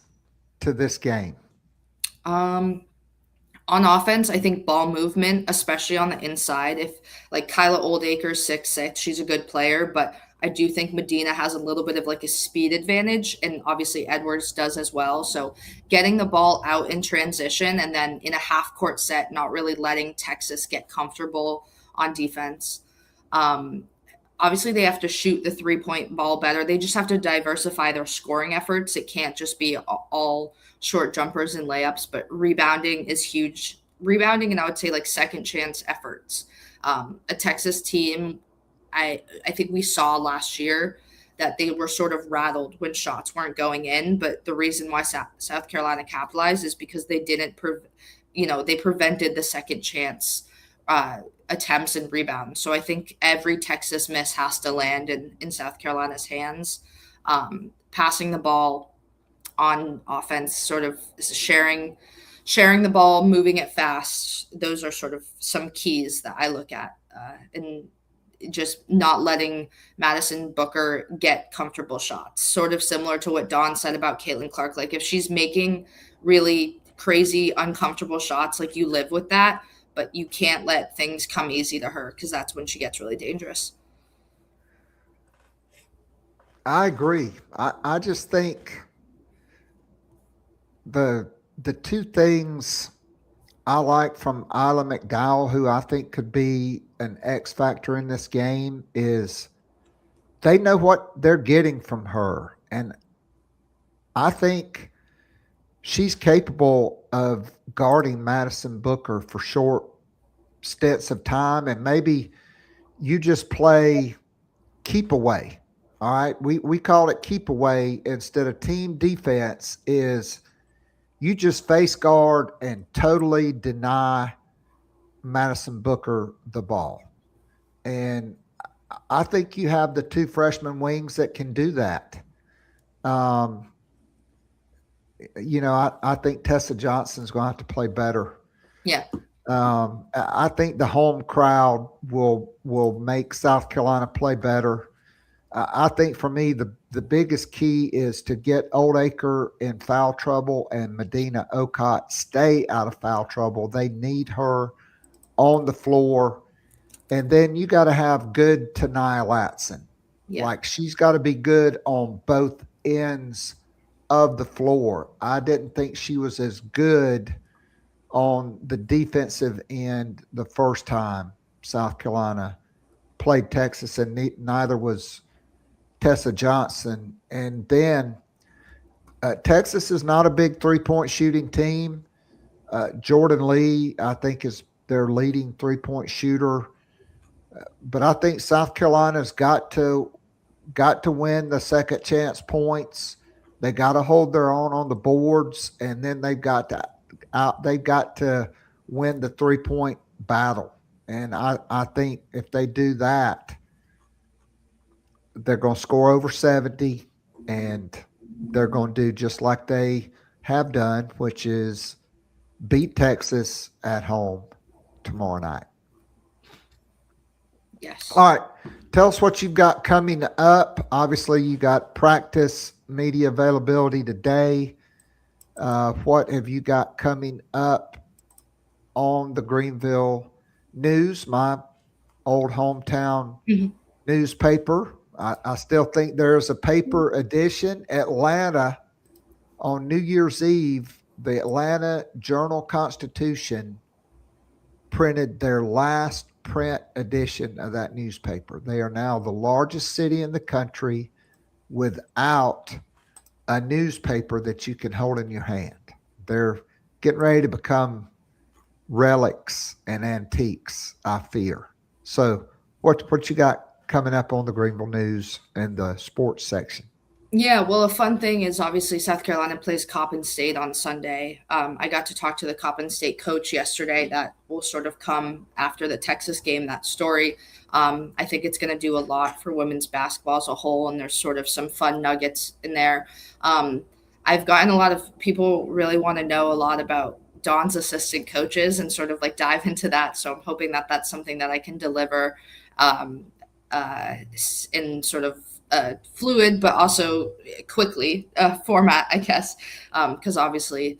S6: to this game.
S8: On offense, I think ball movement, especially on the inside. If Kyla Oldacre's 6'6", she's a good player, but I do think Medina has a little bit of a speed advantage, and obviously Edwards does as well. So getting the ball out in transition, and then in a half court set, not really letting Texas get comfortable on defense. Obviously, they have to shoot the 3-point ball better. They just have to diversify their scoring efforts. It can't just be all short jumpers and layups, but rebounding is huge. Rebounding, and I would say second chance efforts. A Texas team, I think we saw last year that they were sort of rattled when shots weren't going in, but the reason why South Carolina capitalized is because they didn't, they prevented the second chance attempts and rebounds. So I think every Texas miss has to land in South Carolina's hands. Passing the ball on offense, sort of sharing the ball, moving it fast. Those are sort of some keys that I look at, and just not letting Madison Booker get comfortable shots. Sort of similar to what Dawn said about Caitlin Clark. If she's making really crazy, uncomfortable shots, you live with that, but you can't let things come easy to her, because that's when she gets really dangerous.
S6: I agree. I just think the 2 things I like from Isla McDowell, who I think could be an X factor in this game, is they know what they're getting from her. And I think she's capable of guarding Madison Booker for short stints of time, and maybe you just play keep away. All right. We call it keep away instead of team defense. Is you just face guard and totally deny Madison Booker the ball. And I think you have the 2 freshman wings that can do that. I think Tessa Johnson's going to have to play better.
S8: Yeah.
S6: I think the home crowd will make South Carolina play better. I think for me, the biggest key is to get Oldacre in foul trouble and Medina Okot stay out of foul trouble. They need her on the floor. And then you got to have good Tania Latson. Yeah. She's got to be good on both ends of the floor. I didn't think she was as good on the defensive end the first time South Carolina played Texas, and neither was Tessa Johnson. And then Texas is not a big three-point shooting team. Jordan Lee, I think, is their leading three-point shooter. But I think South Carolina's got to win the second chance points. They got to hold their own on the boards, and then they've got to win the three-point battle. And I think if they do that, they're going to score over 70, and they're going to do just like they have done, which is beat Texas at home tomorrow night.
S8: Yes.
S6: All right. Tell us what you've got coming up. Obviously, you got practice media availability today. What have you got coming up on the Greenville News, my old hometown newspaper? I still think there's a paper edition. Atlanta, on New Year's Eve, the Atlanta Journal-Constitution printed their last print edition of that newspaper. They are now the largest city in the country without a newspaper that you can hold in your hand. They're getting ready to become relics and antiques, I fear. So what you got coming up on the Greenville News and the sports section?
S8: Yeah, well, a fun thing is obviously South Carolina plays Coppin State on Sunday. I got to talk to the Coppin State coach yesterday. That will sort of come after the Texas game, that story. I think it's going to do a lot for women's basketball as a whole, and there's sort of some fun nuggets in there. I've gotten a lot of people really want to know a lot about Dawn's assistant coaches and sort of like dive into that. So I'm hoping that that's something that I can deliver in sort of fluid, but also quickly format, I guess, because obviously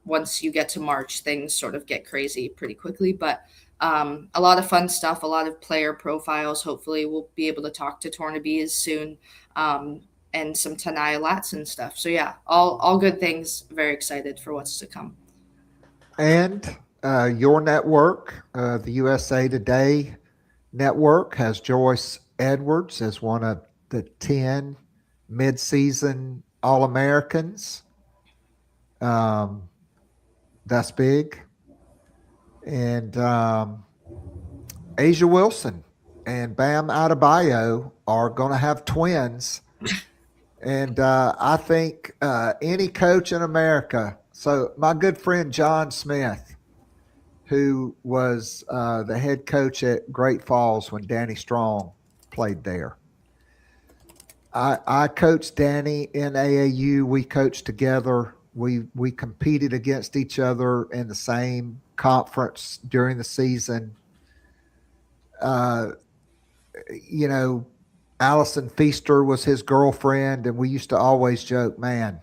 S8: once you get to March, things sort of get crazy pretty quickly. But a lot of fun stuff, a lot of player profiles. Hopefully we'll be able to talk to Tournebize soon, and some Tanaya Latson stuff. So yeah, all good things. Very excited for what's to come.
S6: And your network, the USA Today network, has Joyce Edwards as one of the 10 midseason All-Americans. That's big. And Asia Wilson and Bam Adebayo are going to have twins. And I think any coach in America, so my good friend John Smith, who was the head coach at Great Falls when Danny Strong played there. I coached Danny in AAU. We coached together. We competed against each other in the same conference during the season. Allison Feaster was his girlfriend, and we used to always joke, man,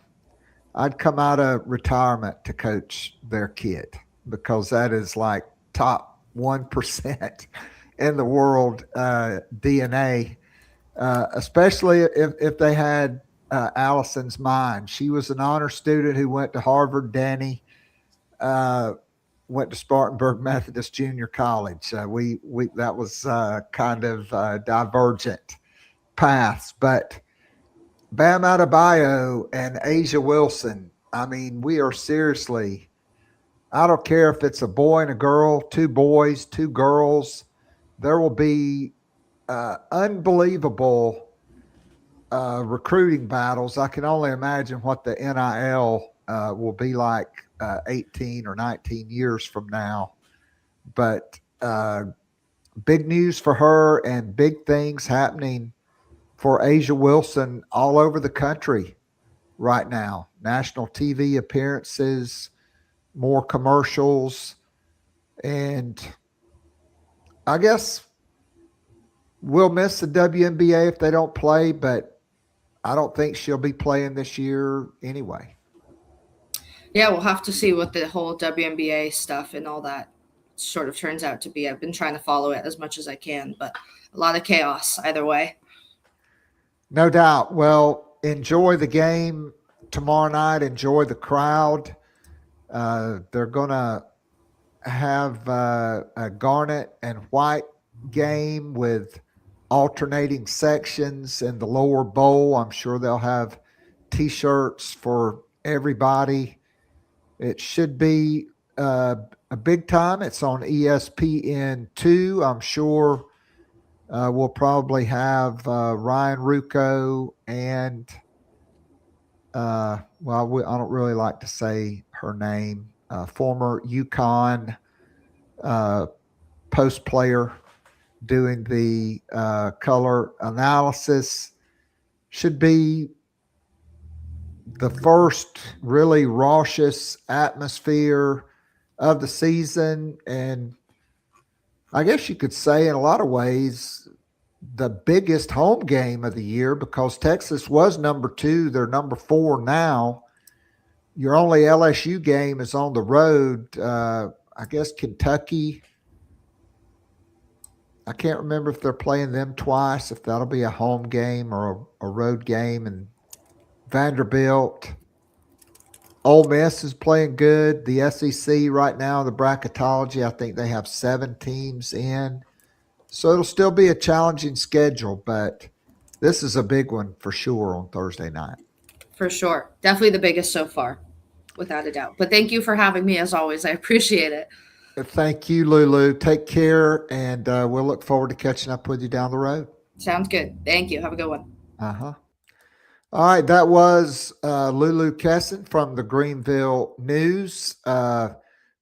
S6: I'd come out of retirement to coach their kid, because that is like top 1% in the world DNA, especially if they had Allison's mind. She was an honor student who went to Harvard. Danny went to Spartanburg Methodist Junior College. We that was kind of divergent paths, but Bam Adebayo and Asia Wilson, I mean, we are seriously, I don't care if it's a boy and a girl, two boys, two girls, there will be unbelievable recruiting battles. I can only imagine what the NIL will be like 18 or 19 years from now. But big news for her, and big things happening for Asia Wilson all over the country right now. National TV appearances, more commercials, and I guess we'll miss the WNBA if they don't play, but I don't think she'll be playing this year anyway.
S8: Yeah, we'll have to see what the whole WNBA stuff and all that sort of turns out to be. I've been trying to follow it as much as I can, but a lot of chaos either way.
S6: No doubt. Well, enjoy the game tomorrow night. Enjoy the crowd. They're going to have a garnet and white game with alternating sections in the lower bowl. I'm sure they'll have T-shirts for everybody. It should be a big time. It's on ESPN2. I'm sure we'll probably have Ryan Rucco and I don't really like to say her name, former UConn post player doing the color analysis. Should be the first really raucous atmosphere of the season. And I guess you could say in a lot of ways the biggest home game of the year, because Texas was number 2. They're number 4 now. Your only LSU game is on the road. I guess Kentucky. I can't remember if they're playing them twice, if that'll be a home game or a road game. And Vanderbilt. Ole Miss is playing good. The SEC right now, the bracketology, I think they have 7 teams in. So it'll still be a challenging schedule, but this is a big one for sure on Thursday night.
S8: For sure. Definitely the biggest so far, without a doubt. But thank you for having me as always. I appreciate it.
S6: Thank you, Lulu. Take care, and we'll look forward to catching up with you down the road.
S8: Sounds good. Thank you. Have a good one.
S6: Uh-huh. All right, that was Lulu Kesin from the Greenville News.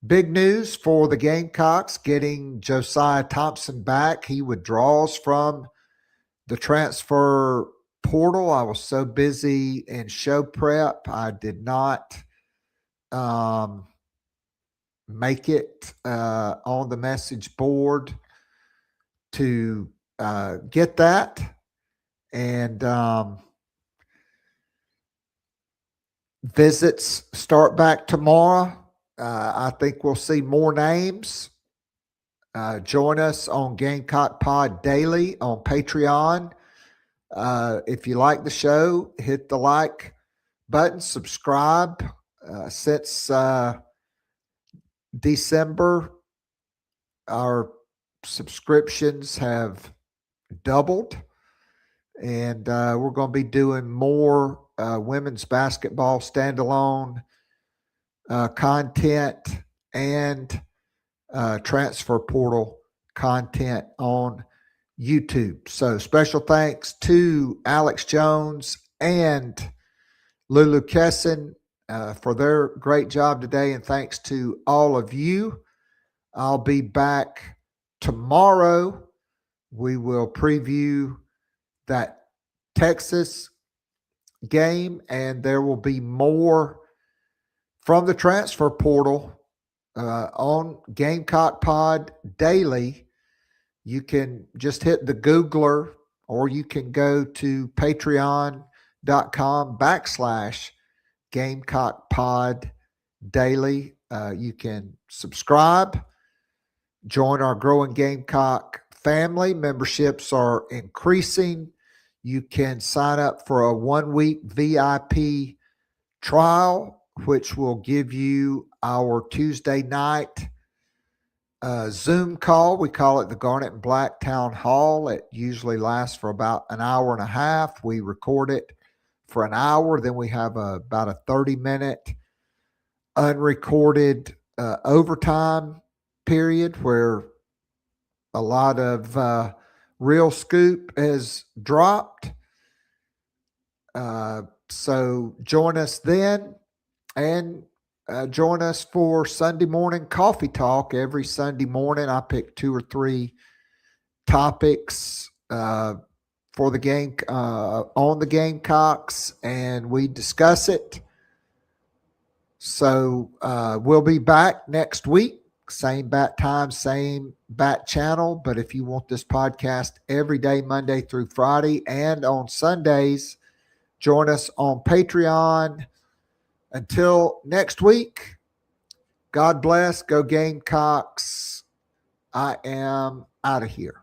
S6: Big news for the Gamecocks, getting Josiah Thompson back. He withdraws from the transfer portal. I was so busy in show prep, I did not make it on the message board to get that. And visits start back tomorrow. I think we'll see more names. Join us on Gamecock Pod Daily on Patreon. If you like the show, hit the like button, subscribe. Since December, our subscriptions have doubled, and we're going to be doing more women's basketball standalone content and transfer portal content on YouTube. So special thanks to Alex Jones and Lulu Kesin for their great job today, and thanks to all of you. I'll be back tomorrow. We will preview that Texas game, and there will be more from the transfer portal on Gamecock Pod Daily. You can just hit the Googler, or you can go to patreon.com/Gamecock Pod Daily. You can subscribe, join our growing Gamecock family. Memberships are increasing. You can sign up for a 1-week VIP trial, which will give you our Tuesday night Zoom call. We call it the Garnet and Black Town Hall. It usually lasts for about an hour and a half. We record it for an hour. Then we have about a 30-minute unrecorded overtime period where a lot of real scoop is dropped. So join us then, and join us for Sunday morning coffee talk. Every Sunday morning, I pick 2 or 3 topics for the game on the Gamecocks, and we discuss it. So we'll be back next week, same bat time, same bat channel. But if you want this podcast every day, Monday through Friday, and on Sundays, join us on Patreon. Until next week, God bless. Go Gamecocks. I am out of here.